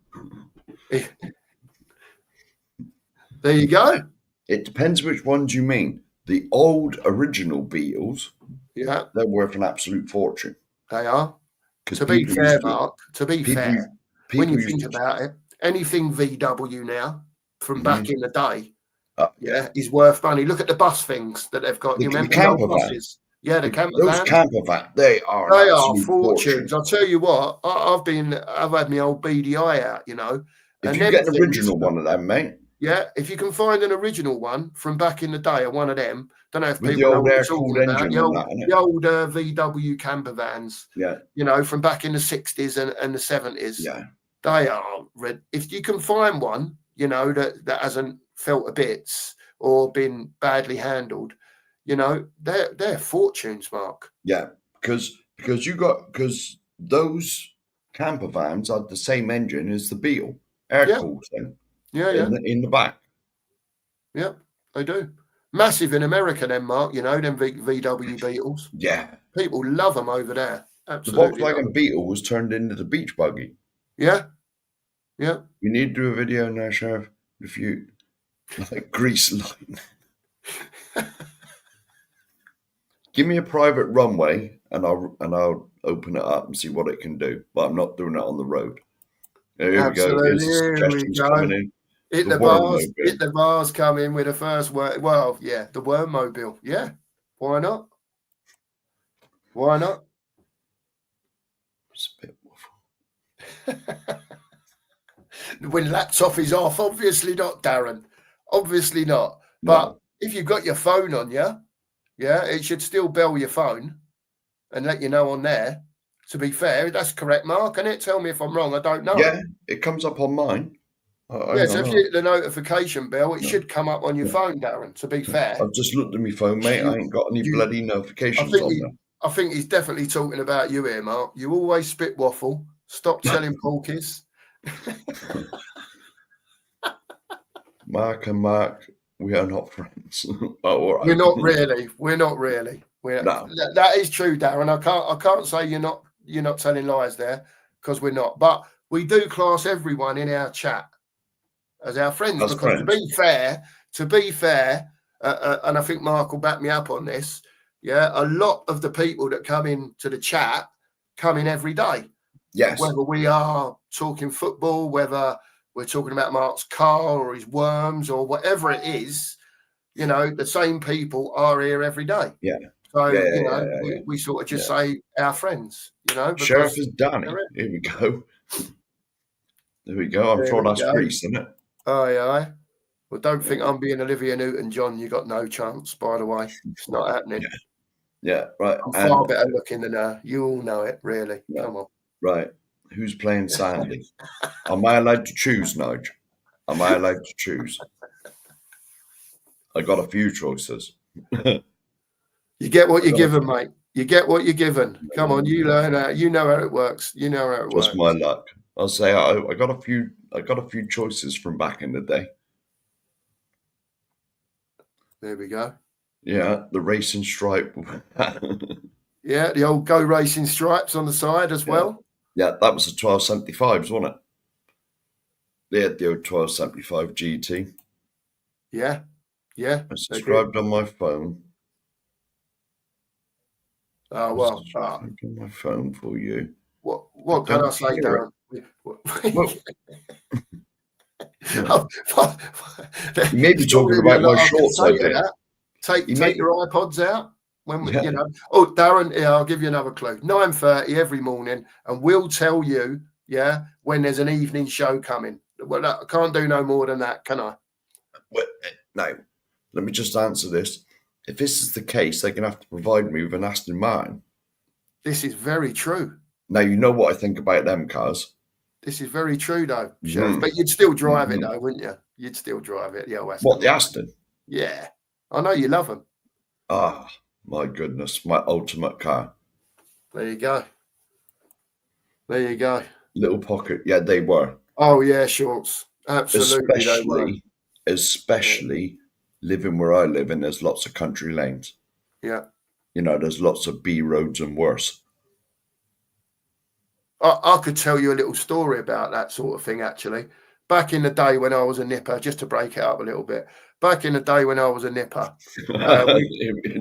There you go. It depends which ones you mean. The old original Beetles, yeah, they're worth an absolute fortune. They are. To be fair, Mark, when you think about it, anything VW now from back in the day, is worth money. Look at the bus things that they've got. You remember the old buses? Yeah, the camper vans. Those camper vans, they are fortunes. I'll tell you what, I've had my old BDI out, If you get an original one of them, mate. Yeah, if you can find an original one from back in the day, or one of them, don't know if with people the old know air-cooled engine the old VW camper vans. Yeah, from back in the 60s and the 70s. Yeah, they are red. If you can find one, that hasn't felt a bits or been badly handled, they're fortunes, Mark. Yeah, because those camper vans are the same engine as the Beetle, air-cooled thing. Yeah. In the back. Yeah, they do. Massive in America, then, Mark. Them VW Beetles. Yeah. People love them over there. Absolutely. The Volkswagen Beetle was turned into the beach buggy. Yeah. We need to do a video now, Sheriff. If you like grease line. Give me a private runway and I'll open it up and see what it can do. But I'm not doing it on the road. Here we go. Here's the suggestions coming in. Hit the bars come in with the first word. Well, yeah, the Wormmobile. Yeah. Why not? It's a bit waffle. When laptop is off, obviously not, Darren. Obviously not. But if you've got your phone on you, it should still bell your phone and let you know on there. To be fair, that's correct, Mark, isn't it? Tell me if I'm wrong. I don't know. Yeah, it comes up on mine. So if you hit the notification bell, it should come up on your phone, Darren, to be fair. I've just looked at my phone, mate. I ain't got any bloody notifications on there. I think he's definitely talking about you here, Mark. You always spit waffle. Stop telling porkies. Mark and Mark, we are not friends. All right. We're not really. No. That is true, Darren. I can't say you're not telling lies there, because we're not. But we do class everyone in our chat as our friends. To be fair, and I think Mark will back me up on this. Yeah, a lot of the people that come into the chat come in every day. Yes. Whether we are talking football, whether we're talking about Mark's car or his worms or whatever it is, the same people are here every day. Yeah. So, we sort of just say our friends, Sheriff is Danny. Here we go. There we go. I'm sure that's Greece, isn't it? Oh, yeah. Well, don't think I'm being Olivia Newton-John. You got no chance, by the way. It's not happening. Yeah, right. I'm far better looking than her. You all know it, really. Yeah. Come on. Right. Who's playing Sandy? Am I allowed to choose, Nige? Am I allowed to choose? I got a few choices. You get what you're given, mate. You get what you're given. Come on, you learn how. You know how it works. You know how it Just works. my luck. I'll say I got a few choices from back in the day. There we go. Yeah, the racing stripe. Yeah, the old Go Racing stripes on the side as well. Yeah, that was the 1275s, wasn't it? They had the old 1275 GT. Yeah, yeah. I subscribed on my phone. Oh well. On my phone for you. What can I say, Darren? Well, You may be talking about my shorts I did. Take your iPods out when we, Oh, Darren, I'll give you another clue. 9:30 every morning, and we'll tell you, when there's an evening show coming. Well, I can't do no more than that, can I? Well, no. Let me just answer this. If this is the case, they're going to have to provide me with an Aston Martin. This is very true. Now, you know what I think about them cars. This is very true, though, Sheriff. But you'd still drive it, though, wouldn't you? You'd still drive it. Yeah, what, the Aston? Yeah. I know you love them. Ah, my goodness. My ultimate car. There you go. There you go. Little pocket. Yeah, they were. Oh, yeah, shorts. Absolutely. Especially living where I live, and there's lots of country lanes. Yeah. There's lots of B roads and worse. I could tell you a little story about that sort of thing, actually. Back in the day when I was a nipper, just to break it up a little bit. Back in the day when I was a nipper.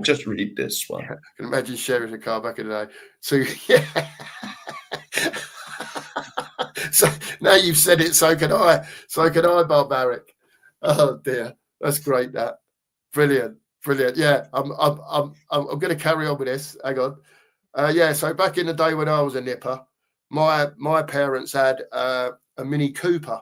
Just read this one. I can imagine sharing a car back in the day. So, yeah. So now you've said it, so can I. So can I, Barbaric. Oh, dear. That's great, that. Brilliant. Yeah, I'm going to carry on with this. Hang on. So back in the day when I was a nipper, my parents had a Mini Cooper.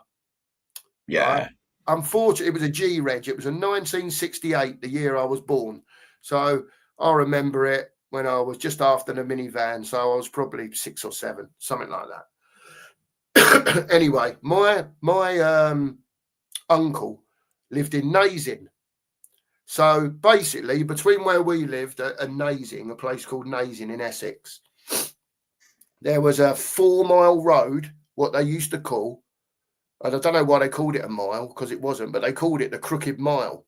Yeah. Right? Unfortunately, it was a G Reg. It was a 1968, the year I was born. So I remember it when I was just after the minivan. So I was probably 6 or 7, something like that. Anyway, my uncle lived in Nazing. So basically, between where we lived and Nazing, a place called Nazing in Essex, there was a 4-mile road, what they used to call, and I don't know why they called it a mile, because it wasn't, but they called it the Crooked Mile,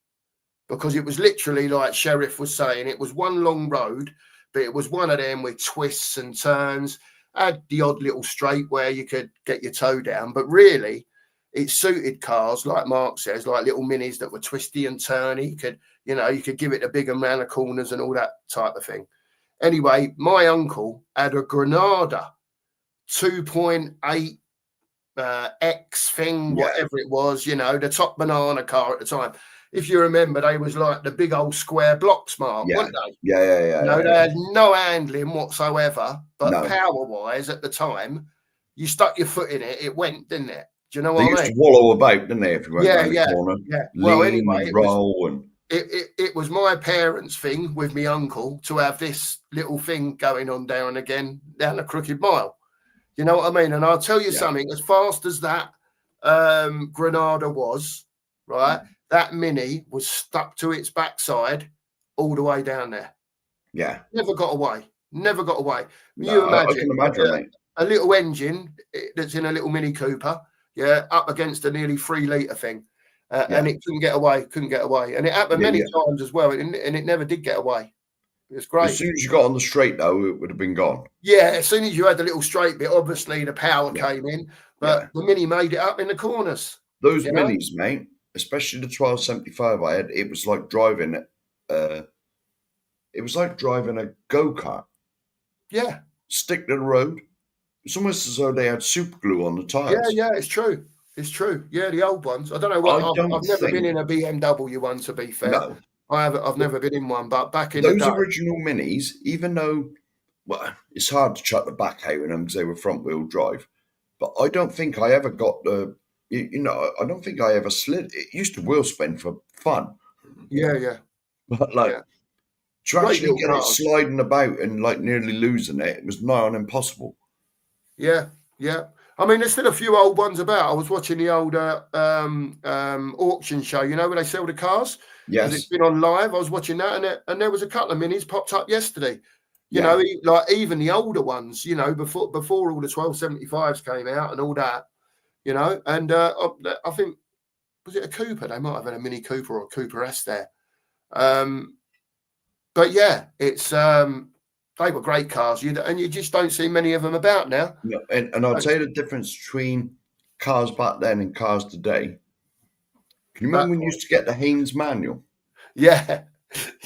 because it was literally, like Sheriff was saying, it was one long road, but it was one of them with twists and turns, had the odd little straight where you could get your toe down, but really, it suited cars, like Mark says, like little minis that were twisty and turny. You could give it a big and round the corners and all that type of thing. Anyway, my uncle had a Granada 2.8 X thing, whatever it was, the top banana car at the time. If you remember, they was like the big old square blocks, Mark, weren't they? Yeah. They had no handling whatsoever, but No. power-wise at the time, you stuck your foot in it, it went, didn't it? Do you know what I mean? They used to wallow about, didn't they, if you went around the corner? Yeah. Well, anyway, it was my parents' thing with my uncle to have this little thing going on down the Crooked Mile. You know what I mean? And I'll tell you something, as fast as that Granada was, right, that Mini was stuck to its backside all the way down there. Yeah. Never got away. No, You imagine, I can imagine, mate. A little engine that's in a little Mini Cooper, up against a nearly 3-litre thing. And it couldn't get away. And it happened many times as well, and it never did get away. It was great. As soon as you got on the straight, though, it would have been gone. Yeah, as soon as you had the little straight bit, obviously the power came in, but the Mini made it up in the corners. Those Minis, mate, especially the 1275 I had, it was like driving a go-kart. Yeah. Stick to the road. It's almost as though they had super glue on the tyres. Yeah, it's true. Yeah, the old ones. I don't know what. I've never been in a BMW one, to be fair. No. I've never been in one, but back in those the day, original Minis, even though, it's hard to chuck the back out in them because they were front-wheel drive, but I don't think I ever got I don't think I ever slid. It used to wheel spin for fun. Yeah. But to actually get it sliding about and nearly losing it, it was nigh on impossible. Yeah. I mean, there's still a few old ones about. I was watching the older auction show, you know, where they sell the cars. Because it's Yes. been on live. I was watching that, and there was a couple of minis popped up yesterday. You Yeah. know, like even the older ones, you know, before all the 1275s came out and all that, you know. And I think, was it a Cooper? They might have had a Mini Cooper or a Cooper S there. But yeah, it's they were great cars, and you just don't see many of them about now. Yeah. And I'll tell you the difference between cars back then and cars today. Can you That remember when you point. used to get the Haynes manual? Yeah, Remember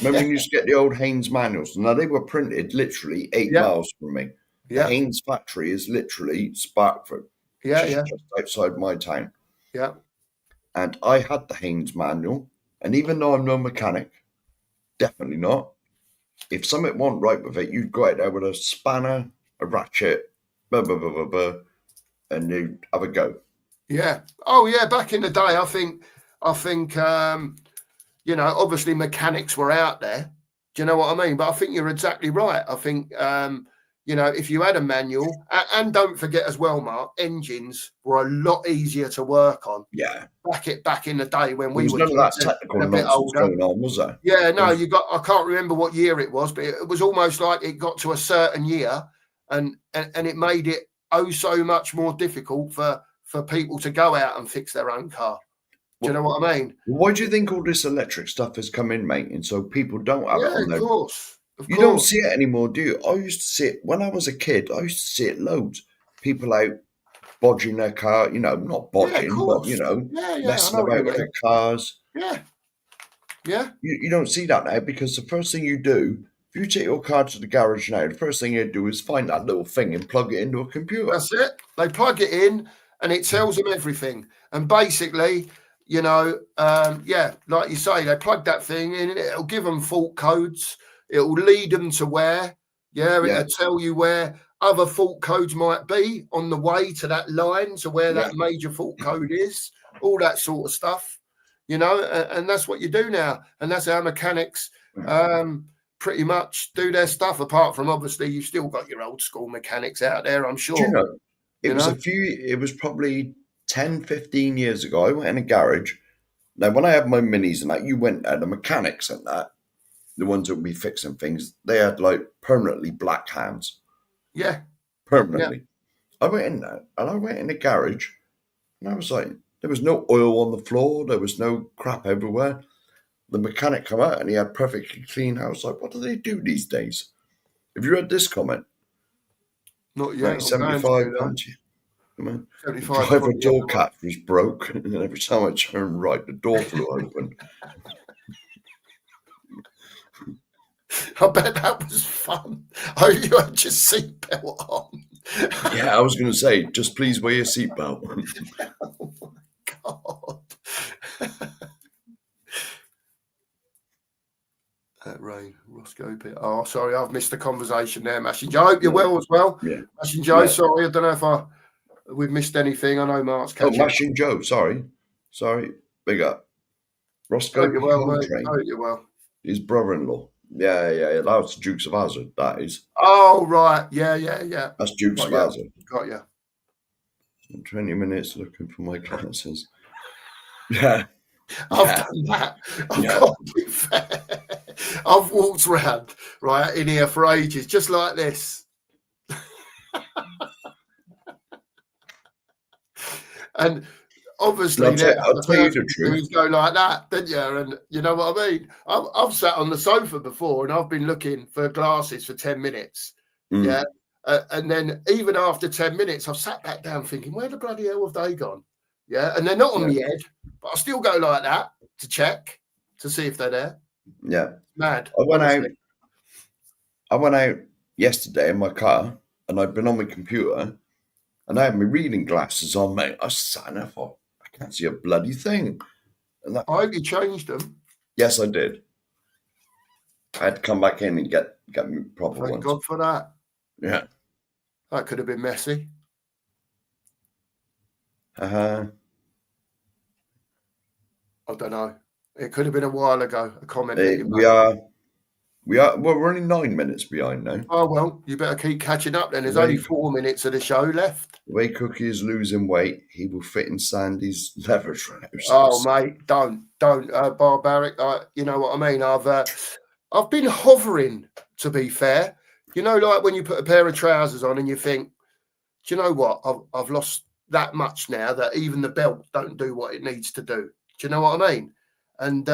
yeah, when you used to get the old Haynes manuals? Now they were printed literally 8 miles from me. The yeah, Haynes factory is literally Sparkford, which yeah, is yeah, just outside my town. yeah, And I had the Haynes manual. And even though I'm no mechanic, definitely not. If something wasn't right with it, you'd go out there with a spanner, a ratchet, blah, blah, blah, blah, blah, and you'd have a go. yeah. Oh yeah, back in the day, I think you know, obviously mechanics were out there. Do you know what I mean? But I think you're exactly right. I think you know, if you had a manual, and don't forget as well, Mark, engines were a lot easier to work on Yeah. back in the day when There we was were none of kids that and technical a bit nonsense older. going on, was there? Yeah, There no, was, you got. I can't remember what year it was, but it was almost like it got to a certain year, and it made it oh so much more difficult for people to go out and fix their own car. Do you know what I mean? why do you think all this electric stuff has come in, mate? And so people don't have it Yeah, on their. of You don't course. see it anymore, do you? I used to see it when I was a kid. I used to see it loads. People out bodging their car, not Yeah, of bodging, but course. Yeah, yeah. I messing know what you about with their mean. cars. Yeah, yeah. You don't see that now because the first thing you do, if you take your car to the garage now, the first thing you do is find that little thing and plug it into a computer. That's it. They plug it in, and it tells them everything. And basically, you know, yeah, like you say, they plug that thing in, and it'll give them fault codes. It'll lead them to where, yeah, Yeah, it'll tell you where other fault codes might be on the way to that line, to where yeah. that major fault code is, all that sort of stuff, you know, and that's what you do now. And that's how mechanics pretty much do their stuff, apart from obviously you've still got your old school mechanics out there, I'm Do you sure, know, you know. it was probably 10, 15 years ago. I went in a garage. Now, when I had my minis and that, you went there, the mechanics and that, the ones that would be fixing things, they had like permanently black hands. Yeah, yeah, Permanently. I went in there and I went in the garage and I was like, there was no oil on the floor, there was no crap everywhere. The mechanic come out and he had perfectly clean house. Like, what do they do these days? Have you read this comment? not yet. I'm going to 1975 do that. punch. Come on. The 75 driver probably. door catch was broke, and every time I turned right, the door flew open. I bet that was fun. Oh, you had your seatbelt on. Yeah, I was going to say, just please wear your seatbelt. Oh my God. That rain, Roscoe Pit. Oh, sorry, I've missed the conversation there, Mashing Joe. I hope you're No, well as well. yeah, Mashing Joe, yeah. sorry, I don't know if we've missed anything. I know Mark's Oh, catching. Mashing Joe, sorry. Big up. I hope Roscoe you're P. well, mate. I Coltrane, hope you're well. his brother-in-law. Yeah, that's Dukes of Hazzard, that is. Oh, right. Yeah, yeah, yeah. That's Dukes Got of you. Hazzard. Got you. 20 minutes looking for my glasses. Yeah, I've yeah, done that. I've yeah. got to be fair. I've walked around right in here for ages, just like this. And And obviously, then I'll the tell you first the thing truth. is go like that, didn't you? And you know what I mean? I've sat on the sofa before, and I've been looking for glasses for 10 minutes. Mm, Yeah. And then even after 10 minutes, I've sat back down thinking, where the bloody hell have they gone? Yeah. And they're not on yeah, my head, but I still go like that to check to see if they're there. yeah. Mad, I went out. honestly. I went out yesterday in my car, and I'd been on my computer, and I had my reading glasses on, mate. I sat and I thought, I can't see a bloody thing. And that, I hope you changed them. yes, I did. I had to come back in and get me proper Thank ones. God for that. Yeah. That could have been messy. Uh-huh. I don't know. It could have been a while ago, a comment that you We made. are We're only 9 minutes behind now. Oh, well, you better keep catching up then. There's Wait. only 4 minutes of the show left. The way Cookie is losing weight, he will fit in Sandy's leather trousers. Oh, mate, don't, barbaric. You know what I mean? I've been hovering, to be fair. You know, like when you put a pair of trousers on and you think, do you know what? I've lost that much now that even the belt don't do what it needs to do. Do you know what I mean? And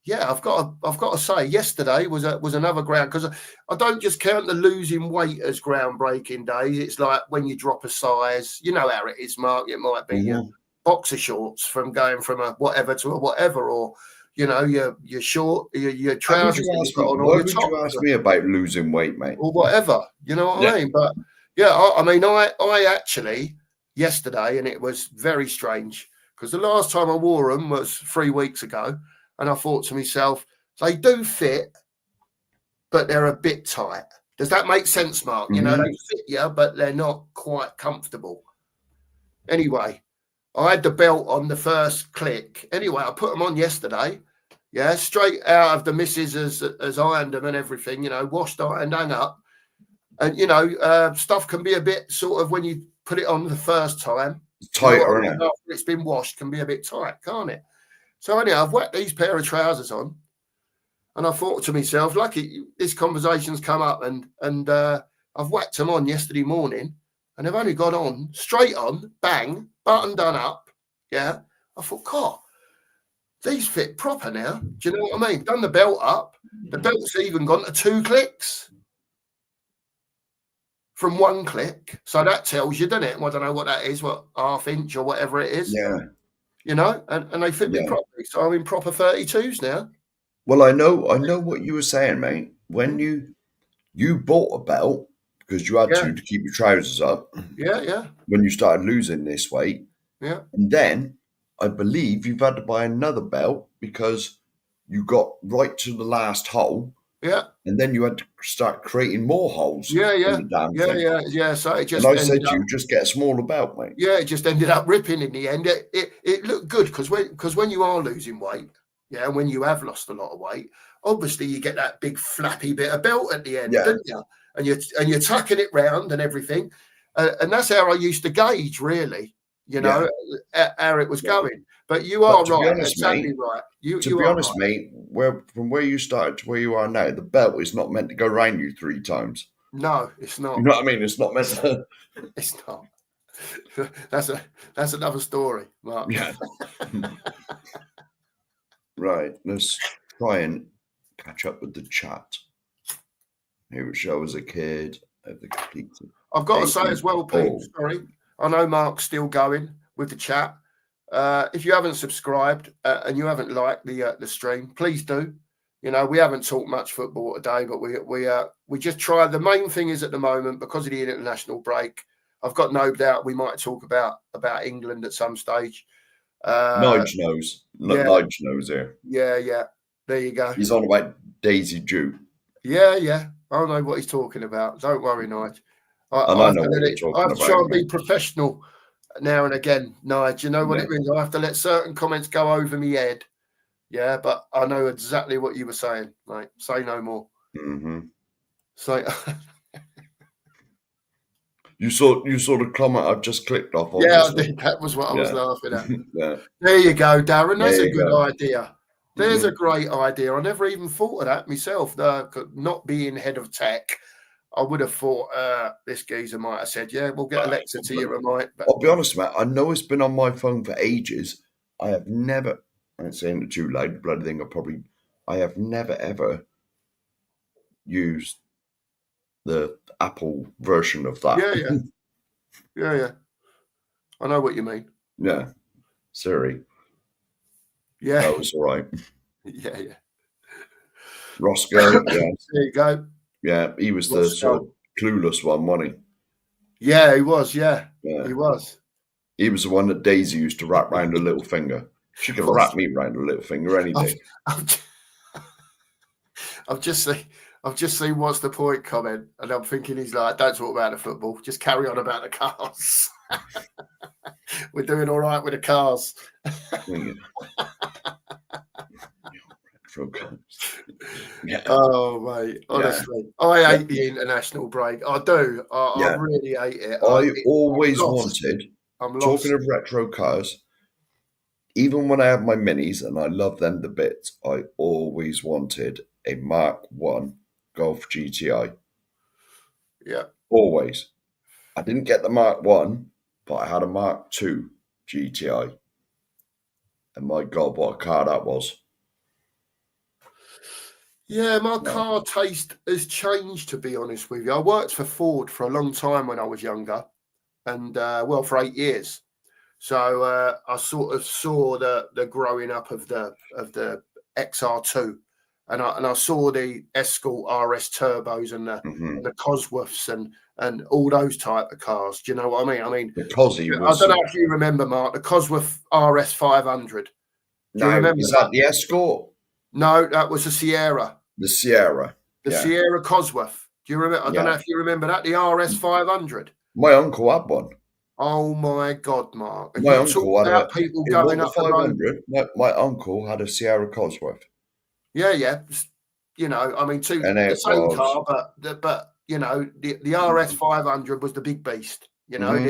yeah, I've got to say, yesterday was another ground, because I don't just count the losing weight as groundbreaking days. It's like when you drop a size. You know how it is, Mark. It might be your boxer shorts from going from a whatever to a whatever, or you know, your short, your trousers. Why would you ask me about losing weight, mate? Or whatever, you know what I mean? But yeah, I mean, I actually yesterday, and it was very strange, because the last time I wore them was 3 weeks ago, and I thought to myself, they do fit, but they're a bit tight. Does that make sense, Mark? You know, they fit you, but they're not quite comfortable. Anyway, I had the belt on the first click. Anyway, I put them on yesterday. Yeah, straight out of the missus as ironed them and everything, you know, washed, ironed, hung up. And, you know, stuff can be a bit sort of, when you put it on the first time, tighter, you know, after it's been washed, can be a bit tight, can't it? So anyhow, I've whacked these pair of trousers on, and I thought to myself, lucky this conversation's come up, and I've whacked them on yesterday morning, and they've only got on, straight on, bang, button done up. Yeah. I thought, God, these fit proper now. Do you know what I mean? Done the belt up. The belt's even gone to 2 clicks from 1 click. So that tells you, doesn't it? I don't know what that is, what, ½ inch or whatever it is. Yeah. You know, and they fit me properly. So I'm in proper 32s now. Well, I know what you were saying, mate. When you bought a belt because you had to keep your trousers up. Yeah. When you started losing this weight. Yeah. And then I believe you've had to buy another belt because you got right to the last hole. Yeah. And then you had to start creating more holes. Yeah. In the damn thing. Yeah. So it just. And I said to you, just get a smaller belt, mate. Yeah, it just ended up ripping in the end. It looked good because when you are losing weight, yeah, and when you have lost a lot of weight, obviously you get that big flappy bit of belt at the end, don't you? And you're tucking it round and everything, and that's how I used to gauge, really, you know, how it was going. But you are right, exactly right. To be honest, mate, from where you started to where you are now, the belt is not meant to go round you 3 times. No, it's not. You know what I mean? It's not meant to. It's not. That's another story, Mark. Yeah. Right. Let's try and catch up with the chat. Here it shows a kid of the completed. I've got to say as well, Pete, sorry. I know Mark's still going with the chat. If you haven't subscribed and you haven't liked the stream, please do. You know, we haven't talked much football today, but we just try. The main thing is, at the moment, because of the international break, I've got no doubt we might talk about England at some stage. Nige knows. Nige knows here. Yeah. There you go. He's on about Daisy Jew. Yeah. I know what he's talking about. Don't worry, Nige. I have to try and be professional now and again, Nige. You know what it means? I have to let certain comments go over my head. Yeah, but I know exactly what you were saying, mate. Say no more. Mm-hmm. So you saw the comment I've just clicked off. I did. That was what I was laughing at. Yeah. There you go, Darren. That's a good idea. There's a great idea. I never even thought of that myself. Not being head of tech, I would have thought this geezer might have said, "Yeah, we'll get Alexa to you remind." But I'll be honest, mate. I know it's been on my phone for ages. I have never. I ain't saying it too loud, bloody thing. I have never ever used the Apple version of that. Yeah. I know what you mean. Yeah, Siri. Yeah, that was all right. Yeah. Roscoe. Yeah, there you go. Yeah, he was the sort of clueless one, wasn't he? Yeah, he was. Yeah, he was. He was the one that Daisy used to wrap round her little finger. She could wrap me round her little finger any day. I've just seen what's the point comment, and I'm thinking he's like, don't talk about the football, just carry on about the cars. We're doing all right with the cars. Yeah, Oh, mate, yeah, honestly, I yeah, hate the international break. I do. I yeah. really hate it. I I'm always lost. wanted, I'm talking lost. of retro cars, even when I had my minis and I love them to bits, I always wanted a Mark One Golf GTI. Yeah. Always. I didn't get the Mark One, but I had a Mark Two GTI. And my God, what a car that was. Yeah, my Yeah. car taste has changed, to be honest with you. I worked for Ford for a long time when I was younger, and well, for 8 years. So I sort of saw the growing up of the XR2, and I saw the Escort RS turbos and Hmm. the Cosworths and all those type of cars. Do you know what I mean? I mean, The Cosy I was don't know if you remember, Mark, the Cosworth RS 500. Do you now, remember is that? that the Escort? No, that was a Sierra. The Sierra. The Yeah. Sierra Cosworth. Do you remember? I don't Yeah. know if you remember that. The RS 500. My uncle had one. Oh my God, Mark! And My you talk uncle had about people it going wasn't up the the road. 500. My uncle had a Sierra Cosworth. Yeah, yeah. You know, I mean, And the it same was. car, but you know, the RS 500 was the big beast. You know, Hmm.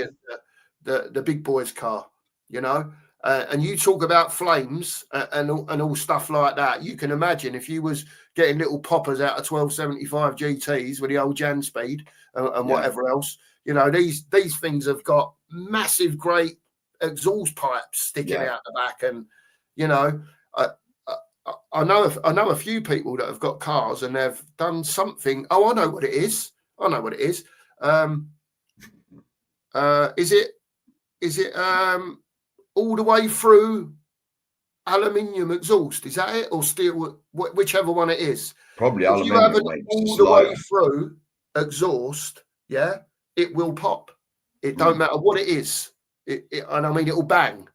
the big boys car. You know, and you talk about flames and all stuff like that. You can imagine if you was getting little poppers out of 1275 GTS with the old Jan speed and Yeah. whatever else. You know, these things have got massive, great exhaust pipes sticking Yeah. out the back, and you know. Uh, I know a few people that have got cars and they've done something. Oh, I know what it is. I know what it is. Um, is it all the way through aluminium exhaust? Is that it, or steel? Whichever one it is. Probably If you have aluminium an makes all it's the way lighter. through exhaust, yeah, it will pop. It don't Mm. matter what it is. And I mean, it will bang.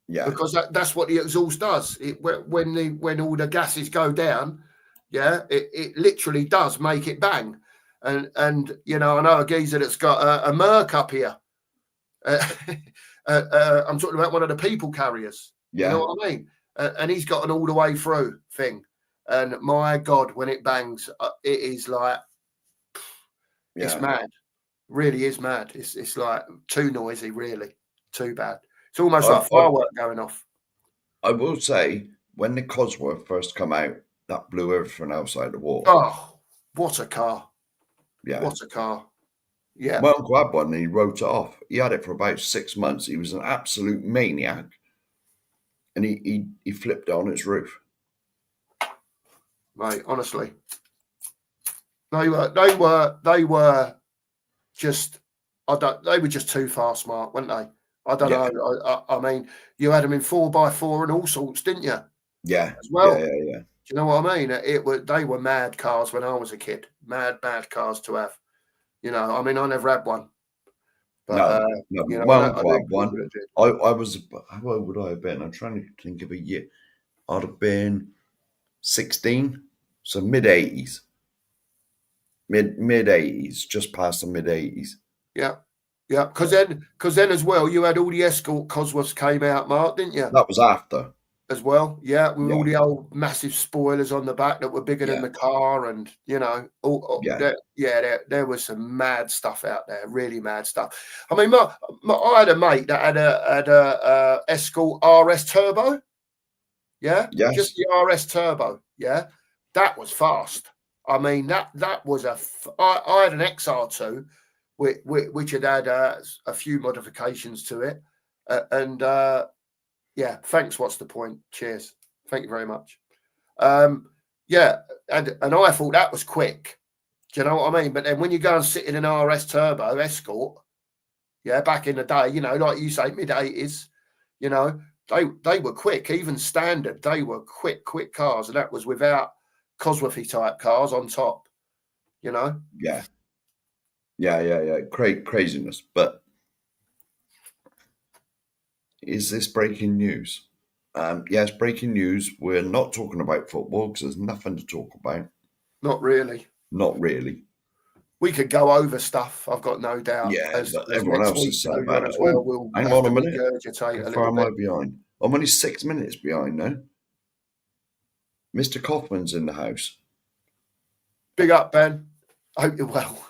Yeah. Because that's what the exhaust does. When all the gases go down, yeah, it literally does make it bang. And you know, I know a geezer that's got a Merc up here. Uh, I'm talking about one of the people carriers. You know Yeah. what I mean? And he's got an all the way through thing. And my God, when it bangs, it is like it's Yeah. mad. Really is mad. It's like too noisy, really, too bad. It's almost I, like I, firework going off. I will say, when the Cosworth first come out, that blew everything outside the water. Oh, what a car. Yeah. What a car. Yeah. My uncle had one and he wrote it off. He had it for about 6 months. He was an absolute maniac. And he flipped it on its roof. Mate, honestly. They were just they were just too far smart, weren't they? I don't Yeah. know. I mean, you had them in 4x4 and all sorts, didn't you? Yeah. As Yeah. well. Yeah. Yeah. Do you know what I mean? They were mad cars when I was a kid. Mad cars to have. You know, I mean, I never had one. But No. No. you know, My I uncle knew had people one. that did. I was, how old would I have been? I'm trying to think of a year. I'd have been 16. So mid 80s. Mid 80s, just past the mid 80s. Yeah. Yeah. Because then as well, you had all the Escort Cosworths came out, Mark, didn't you? That was after. As well, yeah, with all Yeah. the old massive spoilers on the back that were bigger than Yeah. the car, and you know, Yeah. there was some mad stuff out there, really mad stuff. I mean, I had a mate that had a Escort RS Turbo, yeah, just Yes. the RS Turbo, yeah, that was fast. I mean, that was I had an XR2, which had a few modifications to it, and yeah, thanks. What's the point? Cheers. Thank you very much. Yeah, and I thought that was quick. Do you know what I mean? But then when you go and sit in an RS Turbo Escort, yeah, back in the day, you know, like you say, mid-80s, you know, they were quick. Even standard, they were quick cars, and that was without Cosworthy type cars on top. You know. Yeah. Yeah. Yeah. Yeah. Craziness. But is this breaking news? Yes, breaking news. We're not talking about football because there's nothing to talk about. Not really. Not really. We could go over stuff, I've got no doubt. Yeah, As but everyone next else week has said goes on about it. as well, Oh, we'll hang have on a to minute. regurgitate How a far little am bit. I behind? I'm only 6 minutes behind now. Mr. Kaufman's in the house. Big up, Ben. I hope you're well.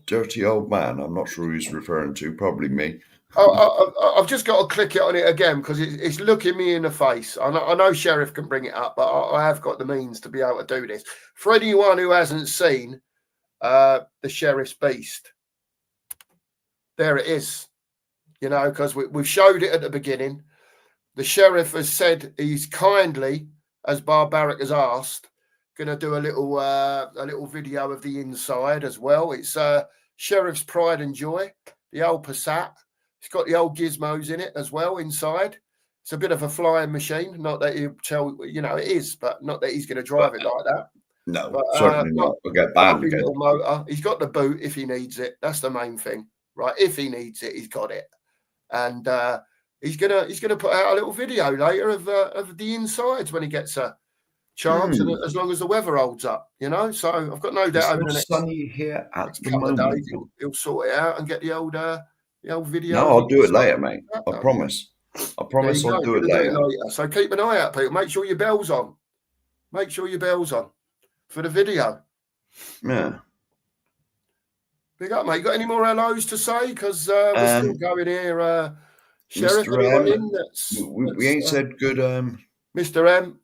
Dirty old man. I'm not sure who he's referring to. Probably me. I've just got to click it on it again because it's looking me in the face. I know Sheriff can bring it up, but I have got the means to be able to do this. For anyone who hasn't seen the Sheriff's Beast, there it is. You know, because we've showed it at the beginning. The Sheriff has said he's kindly, as Barbaric has asked, going to do a little video of the inside as well. It's Sheriff's Pride and Joy, the old Passat. It's got the old gizmos in it as well inside. It's a bit of a flying machine. Not that you tell, you know, it is, but not that he's going to drive it like that. No, but, certainly not. We'll get banned again. Little motor. He's got the boot if he needs it. That's the main thing, right? If he needs it, he's got it, and he's gonna put out a little video later of the insides when he gets a chance, and as long as the weather holds up, you know. So I've got no doubt over the next sunny here at the couple moment. of days he'll sort it out and get the old video. No, I'll do it later, mate. I promise. I promise I'll do it later. So keep an eye out, people. Make sure your bell's on. Make sure your bell's on for the video. Yeah. Big up, mate. Got any more hellos to say? Because we're still going here. Sheriff, Mr. anyone M, in that's we ain't said good. Mr. M.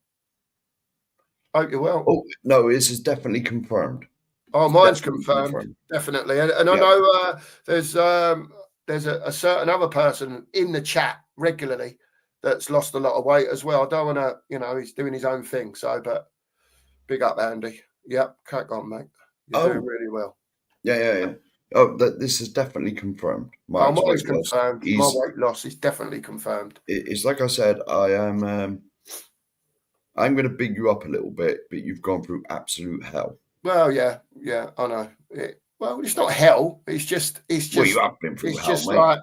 Hope you're well. Oh no, this is definitely confirmed. Oh, mine's confirmed. Definitely. And I know there's a certain other person in the chat regularly that's lost a lot of weight as well. I don't want to, you know, he's doing his own thing. So, but big up, Andy. Yep, crack on, mate. You're doing really well. Yeah. Oh, this is definitely confirmed. Mine's confirmed. My weight loss is definitely confirmed. It's like I said, I'm going to big you up a little bit, but you've gone through absolute hell. Well, yeah, I know. Well, it's not hell. It's just. Well, you have been through it's hell, just mate. like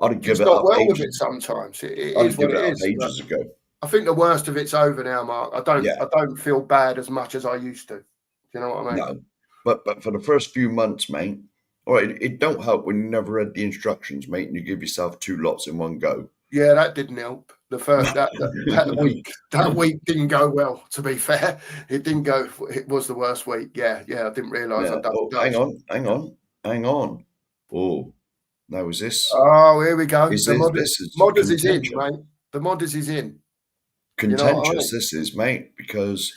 I'd give it up well with it sometimes. It is what it is. Ages ago. I think the worst of it's over now, Mark. I don't feel bad as much as I used to. Do you know what I mean? No, but for the first few months, mate. All right, it don't help when you never read the instructions, mate, and you give yourself 2 lots in one go. Yeah, that didn't help. The first that week didn't go well. To be fair, it didn't go. It was the worst week. Yeah. I didn't realise I'd done. Hang on. Oh, now is this? Oh, here we go. Modders is in, mate. The Modders is in. Contentious, you know I mean? This is, mate, because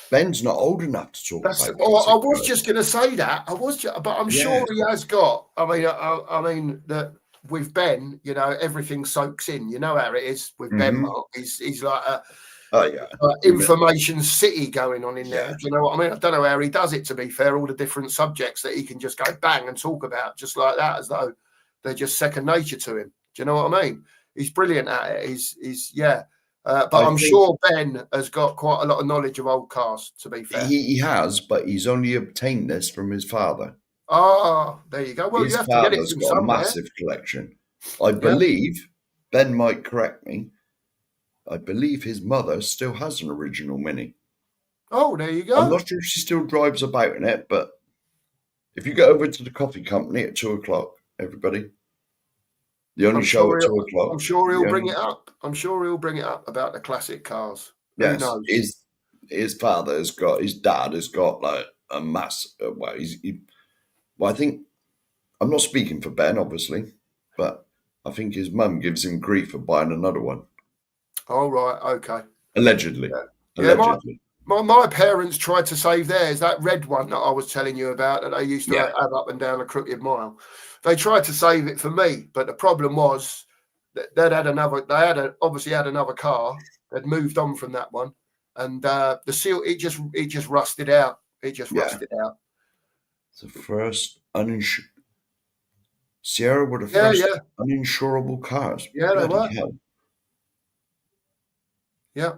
Ben's not old enough to talk about. I was just going to say that. But I'm sure he has got. I mean that. With Ben, you know, everything soaks in. You know how it is with Ben, Mark. He's like a information city going on in there. Do you know what I mean? I don't know how he does it, to be fair, all the different subjects that he can just go bang and talk about just like that, as though they're just second nature to him. Do you know what I mean? He's brilliant at it. But I'm sure Ben has got quite a lot of knowledge of old cars, to be fair. He has, but he's only obtained this from his father. Oh, there you go. Well, his you have to get it from got somewhere. A massive collection. I believe, Ben might correct me, I believe his mother still has an original Mini. Oh, there you go. I'm not sure if she still drives about in it, but if you go over to the coffee company at 2:00, everybody, the only show at 2:00. I'm sure he'll bring it up. I'm sure he'll bring it up about the classic cars. Yes, his father has got, his dad has got like a mass. Well, I think, I'm not speaking for Ben, obviously, but I think his mum gives him grief for buying another one. Oh, right. Okay. Allegedly. Yeah. Allegedly. My parents tried to save theirs, that red one that I was telling you about that they used to have up and down a crooked mile. They tried to save it for me, but the problem was that obviously had another car. They'd moved on from that one. And the seal, it just rusted out. Rusted out. The first Sierra were the first uninsurable cars. Yeah, they were. Yeah.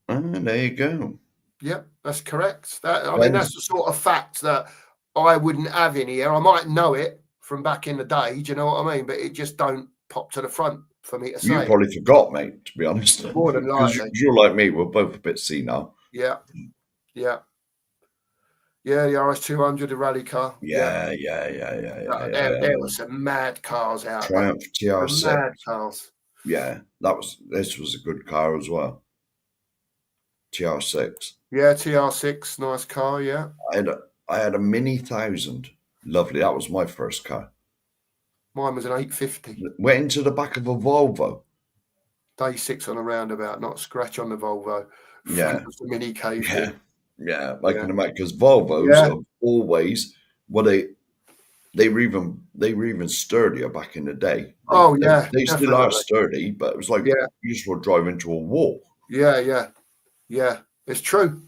And there you go. Yeah, that's correct. I mean, that's the sort of fact that I wouldn't have in here. I might know it from back in the day, do you know what I mean? But it just don't pop to the front for me to say. You probably forgot, mate, to be honest. More than likely. You're like me, we're both a bit senile. Yeah. Yeah, the RS200, the rally car. Yeah. There were some mad cars out. Triumph TR6. Mad cars. Yeah, this was a good car as well. TR6. Yeah, TR6, nice car. Yeah, I had a Mini 1000. Lovely. That was my first car. mine was an 850. Went into the back of a Volvo. Day 6 on a roundabout, not a scratch on the Volvo. Yeah. Front of the Mini caved Yeah. in. Yeah. I Yeah. can imagine because Volvos Yeah. have always, well, they were even sturdier back in the day. Oh yeah, They still are definitely. sturdy, but it was like Yeah. you just want to drive into a wall. Yeah. It's true.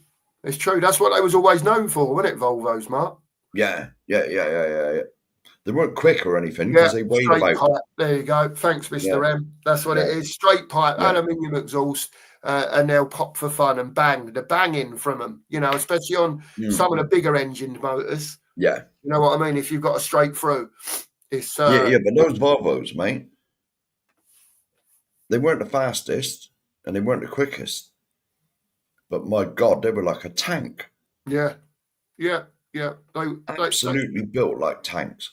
It's true. That's what they was always known for, wasn't it, Volvos, Mark? Yeah. They weren't quick or anything Yeah, because they weighed straight about. pipe. There you go. Thanks, Mr. Yeah. M. That's what it Yeah. is. Straight pipe, Yeah. aluminium exhaust, and they'll pop for fun and bang. The banging from them, especially on some of the bigger engined motors. Yeah. You know what I mean? If you've got a straight through, it's Yeah. But those Volvos, mate, they weren't the fastest and they weren't the quickest. But my God, they were like a tank. Yeah. Absolutely built like tanks.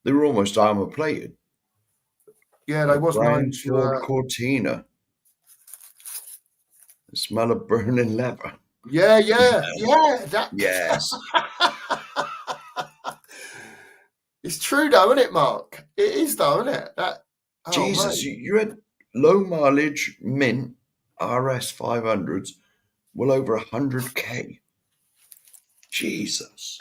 They were almost armor plated. Yeah, they was known Ford to. Cortina. The smell of burning leather. Yeah. That. Yes. It's true, though, isn't it, Mark? It is, though, isn't it? That. Oh, Jesus, mate. you had low mileage mint RS 500s, well over 100k. Jesus.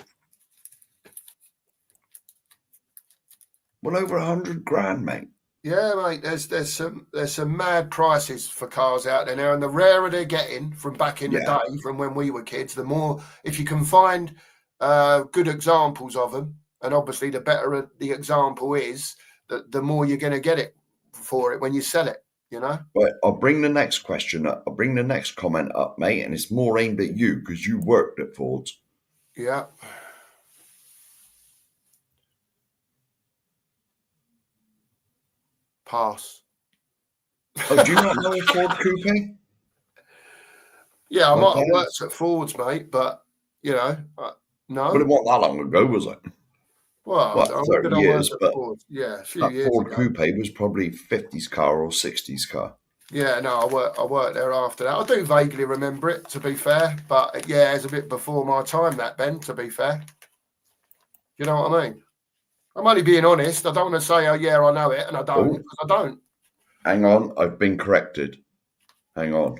Well over 100 grand, mate. Yeah, mate. There's some mad prices for cars out there now, and the rarer they're getting from back in the day, from when we were kids, the more. If you can find good examples of them, and obviously the better the example is, the more you're going to get it for it when you sell it. Right, I'll bring the next question up. I'll bring the next comment up, mate, and it's more aimed at you because you worked at Ford's. Yeah. Pass. Oh, do you not know a Ford Coupe? Yeah, I My might have dad's- worked at Ford's, mate, but no. But it wasn't that long ago, was it? Well, What, 30 years, but yeah, a few that years Ford ago. Coupe was probably 50s car or 60s car. Yeah, no, I worked there after that. I do vaguely remember it, to be fair, but yeah, it's a bit before my time, that, Ben, to be fair. You know what I mean? I'm only being honest. I don't want to say, oh, yeah, I know it, and I don't, because I don't. Hang on, I've been corrected. Hang on.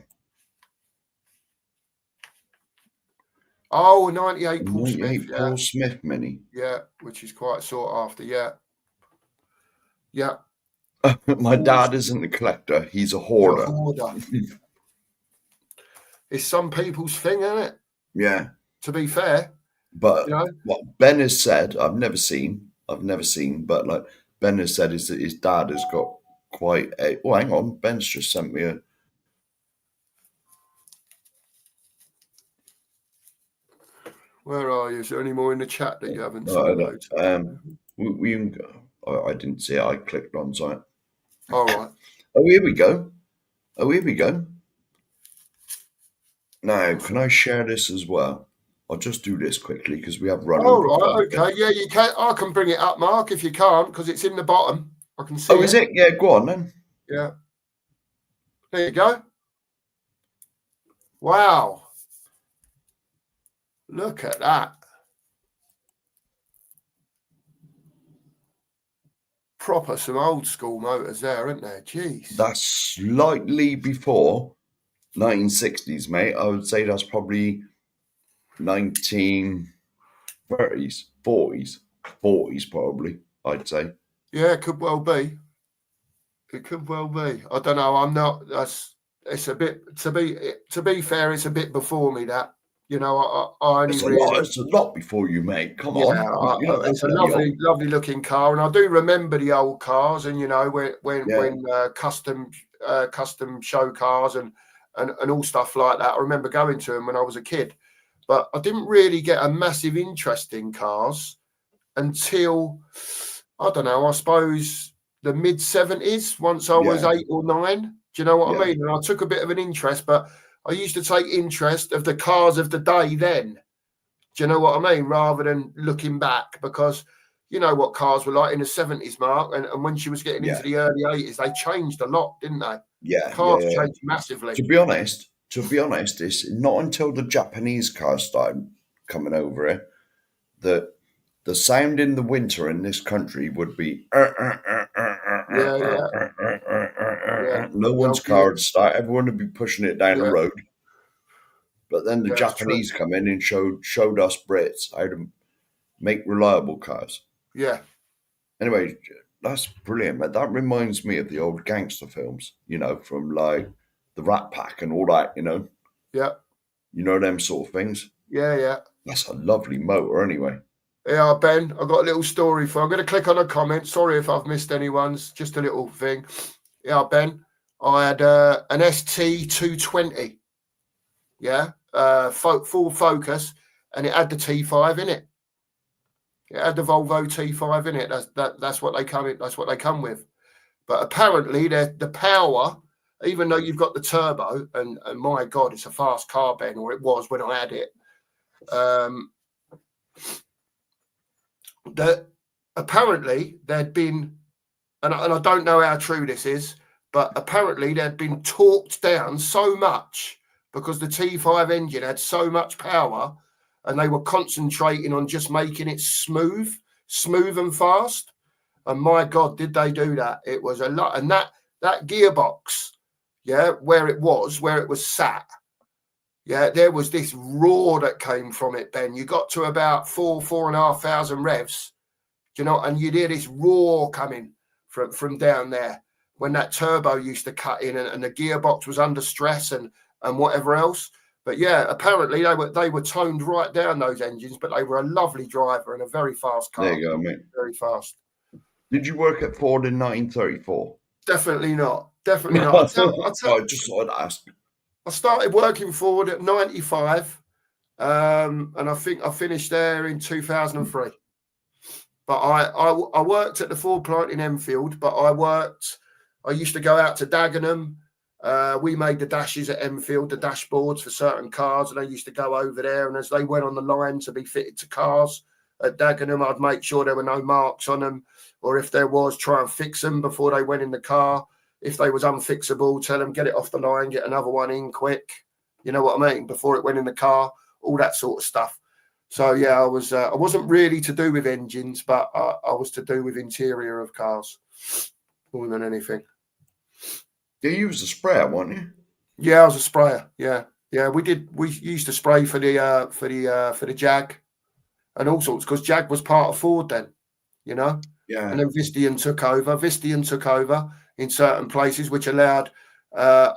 Oh, 98 Paul 98 Smith, Paul Smith Mini. Yeah, which is quite sought after, yeah. My dad isn't a collector, he's a hoarder. It's some people's thing, isn't it? Yeah. To be fair. But what Ben has said, I've never seen, but like Ben has said is that his dad has got quite a. Oh, hang on, Ben's just sent me a. Where are you? Is there any more in the chat that you haven't seen? We can go. I didn't see it. I clicked on something. All right. Oh, here we go. Now, can I share this as well? I'll just do this quickly because we have run over. All right, okay. Yeah, you can. I can bring it up, Mark, if you can't, because it's in the bottom. I can see it. Oh, is it? Yeah, go on then. Yeah. There you go. Wow. Look at that. Proper some old school motors there, aren't there? Jeez. That's slightly before 1960s, mate. I would say that's probably 1930s, 40s probably, I'd say. Yeah, it could well be. It could well be. I don't know. I'm not. It's a bit. To be fair, it's a bit before me. That I only it's a lot before you, mate. Come on. It's a lovely looking car, and I do remember the old cars, and when custom show cars and all stuff like that. I remember going to them when I was a kid, but I didn't really get a massive interest in cars until I don't know. I suppose the mid 70s. Once I was 8 or 9. Do you know what I mean? And I took a bit of an interest, but I used to take interest of the cars of the day then. Do you know what I mean? Rather than looking back, because you know what cars were like in the 70s, Mark, and when she was getting into the early 80s, they changed a lot, didn't they? Yeah. Cars changed massively. To be honest, to be honest, it's not until the Japanese cars started coming over here that the sound in the winter in this country would be Yeah. no The one's old car gear. would start. Everyone would be pushing it down the Yeah. road. But then the Yeah, it's true. Japanese come in and showed us Brits how to make reliable cars. Yeah. Anyway, that's brilliant, man. That reminds me of the old gangster films, from like the Rat Pack and all that, Yeah. them sort of things. Yeah. That's a lovely motor, anyway. Yeah, Ben, I've got a little story for. I'm going to click on a comment. Sorry if I've missed anyone's. Just a little thing. Yeah, Ben, I had an ST220. Yeah, full focus, and it had the T5 in it. It had the Volvo T5 in it. That's what they come in. That's what they come with. But apparently, the power, even though you've got the turbo, and my God, it's a fast car, Ben, or it was when I had it. That apparently there'd been, and I don't know how true this is, but apparently there'd been torqued down so much because the T5 engine had so much power, and they were concentrating on just making it smooth and fast. And my God, did they do that? It was a lot. And that gearbox, yeah, where it was sat, yeah, there was this roar that came from it, Ben. You got to about 4,500 revs, and you'd hear this roar coming from down there when that turbo used to cut in and the gearbox was under stress and whatever else. But yeah, apparently they were toned right down, those engines, but they were a lovely driver and a very fast car. There you go, mate. Very fast. Did you work at Ford in 1934? Definitely not. Definitely not. I just thought I'd ask. I started working Ford at 95, and I think I finished there in 2003. But I worked at the Ford plant in Enfield, but I used to go out to Dagenham. We made the dashes at Enfield, the dashboards for certain cars, and I used to go over there. And as they went on the line to be fitted to cars at Dagenham, I'd make sure there were no marks on them, or if there was, try and fix them before they went in the car. If they was unfixable, tell them, get it off the line, get another one in quick. You know what I mean? Before it went in the car, all that sort of stuff. So yeah, I wasn't really to do with engines, but I was to do with interior of cars more than anything. You was a sprayer, weren't you? Yeah, I was a sprayer. Yeah. We used to spray for the Jag and all sorts, because Jag was part of Ford then, Yeah. And then Visteon took over in certain places, which allowed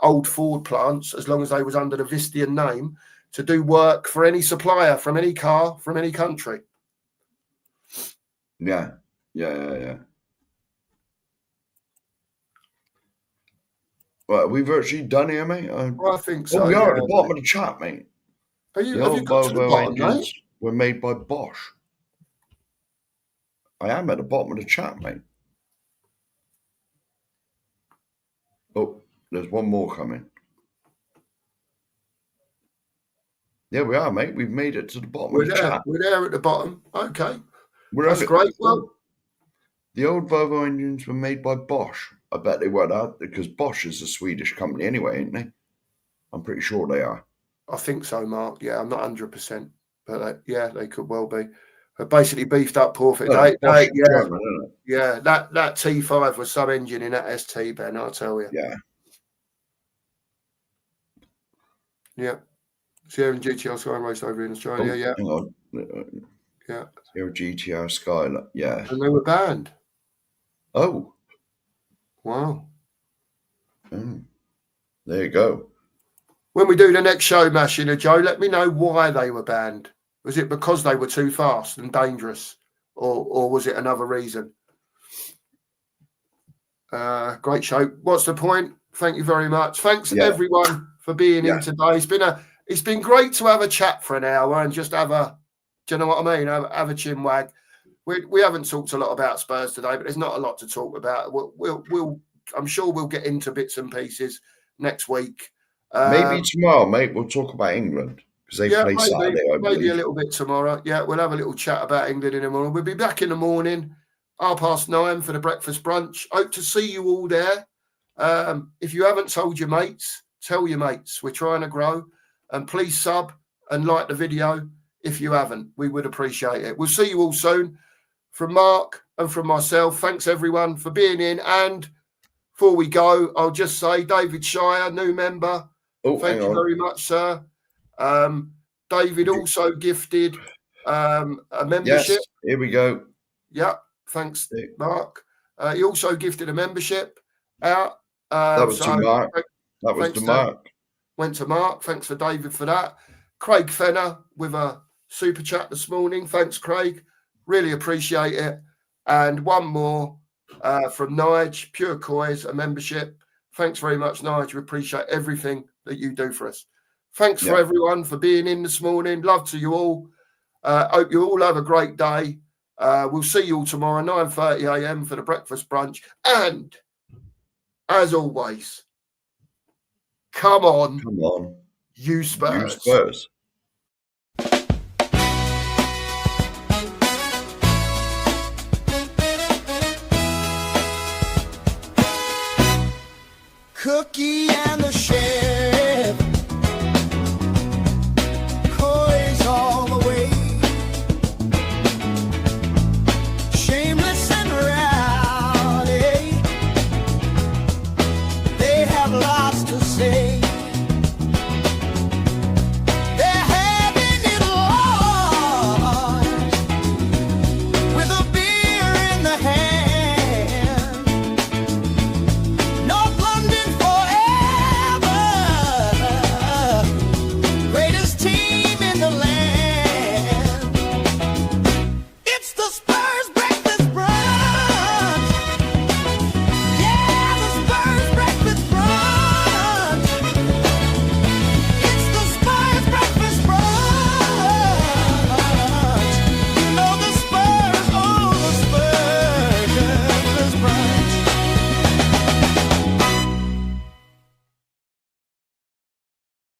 old Ford plants, as long as they was under the Visteon name, to do work for any supplier from any car, from any country. Yeah. Well, we've virtually done here, mate. I think so. We are at the bottom of the chat, mate. Have you got to the bottom, mate? Were made by Bosch. I am at the bottom of the chat, mate. Oh, there's one more coming. Yeah, we are, mate. We've made it to the bottom of the chat. We're there at the bottom. Okay. That's great. Well, the old Volvo engines were made by Bosch. I bet they were that, because Bosch is a Swedish company anyway, ain't they? I'm pretty sure they are. I think so, Mark. Yeah, I'm not 100%, but they could well be. Basically beefed up Porfit. That T5 was some engine in that ST, Ben, I'll tell you. Yeah. Sierra and GTR Sky raced over in Australia, Hang on. Yeah. Sierra GTR Sky, yeah. And they were banned. Oh. Wow. Oh. There you go. When we do the next show, Machina Joe, let me know why they were banned. Was it because they were too fast and dangerous, or was it another reason? Great show. What's the point? Thank you very much. Thanks everyone for being in today. It's been great to have a chat for an hour and just have a, do you know what I mean? Have a chin wag. We haven't talked a lot about Spurs today, but there's not a lot to talk about. I'm sure we'll get into bits and pieces next week. Maybe tomorrow, mate. We'll talk about England. They play Saturday, I believe. Maybe a little bit tomorrow. Yeah, we'll have a little chat about England in the morning. We'll be back in the morning, 9:30 for the breakfast brunch. Hope to see you all there. If you haven't told your mates, tell your mates. We're trying to grow. And please sub and like the video if you haven't. We would appreciate it. We'll see you all soon. From Mark and from myself, thanks everyone for being in. And before we go, I'll just say, David Shire, new member. Thank you very much, sir. David also gifted a membership. Yes, here we go. Yeah, thanks, Mark. He also gifted a membership out. That was to Mark. That was to Mark. Went to Mark. Thanks for David for that. Craig Fenner with a super chat this morning. Thanks, Craig. Really appreciate it. And one more from Nige, Pure Coys, a membership. Thanks very much, Nige. We appreciate everything that you do for us. Thanks for everyone for being in this morning. Love to you all. Hope you all have a great day. We'll see you all tomorrow, 9:30 a.m. for the breakfast brunch. And as always, come on, you Spurs. You Spurs. Cookie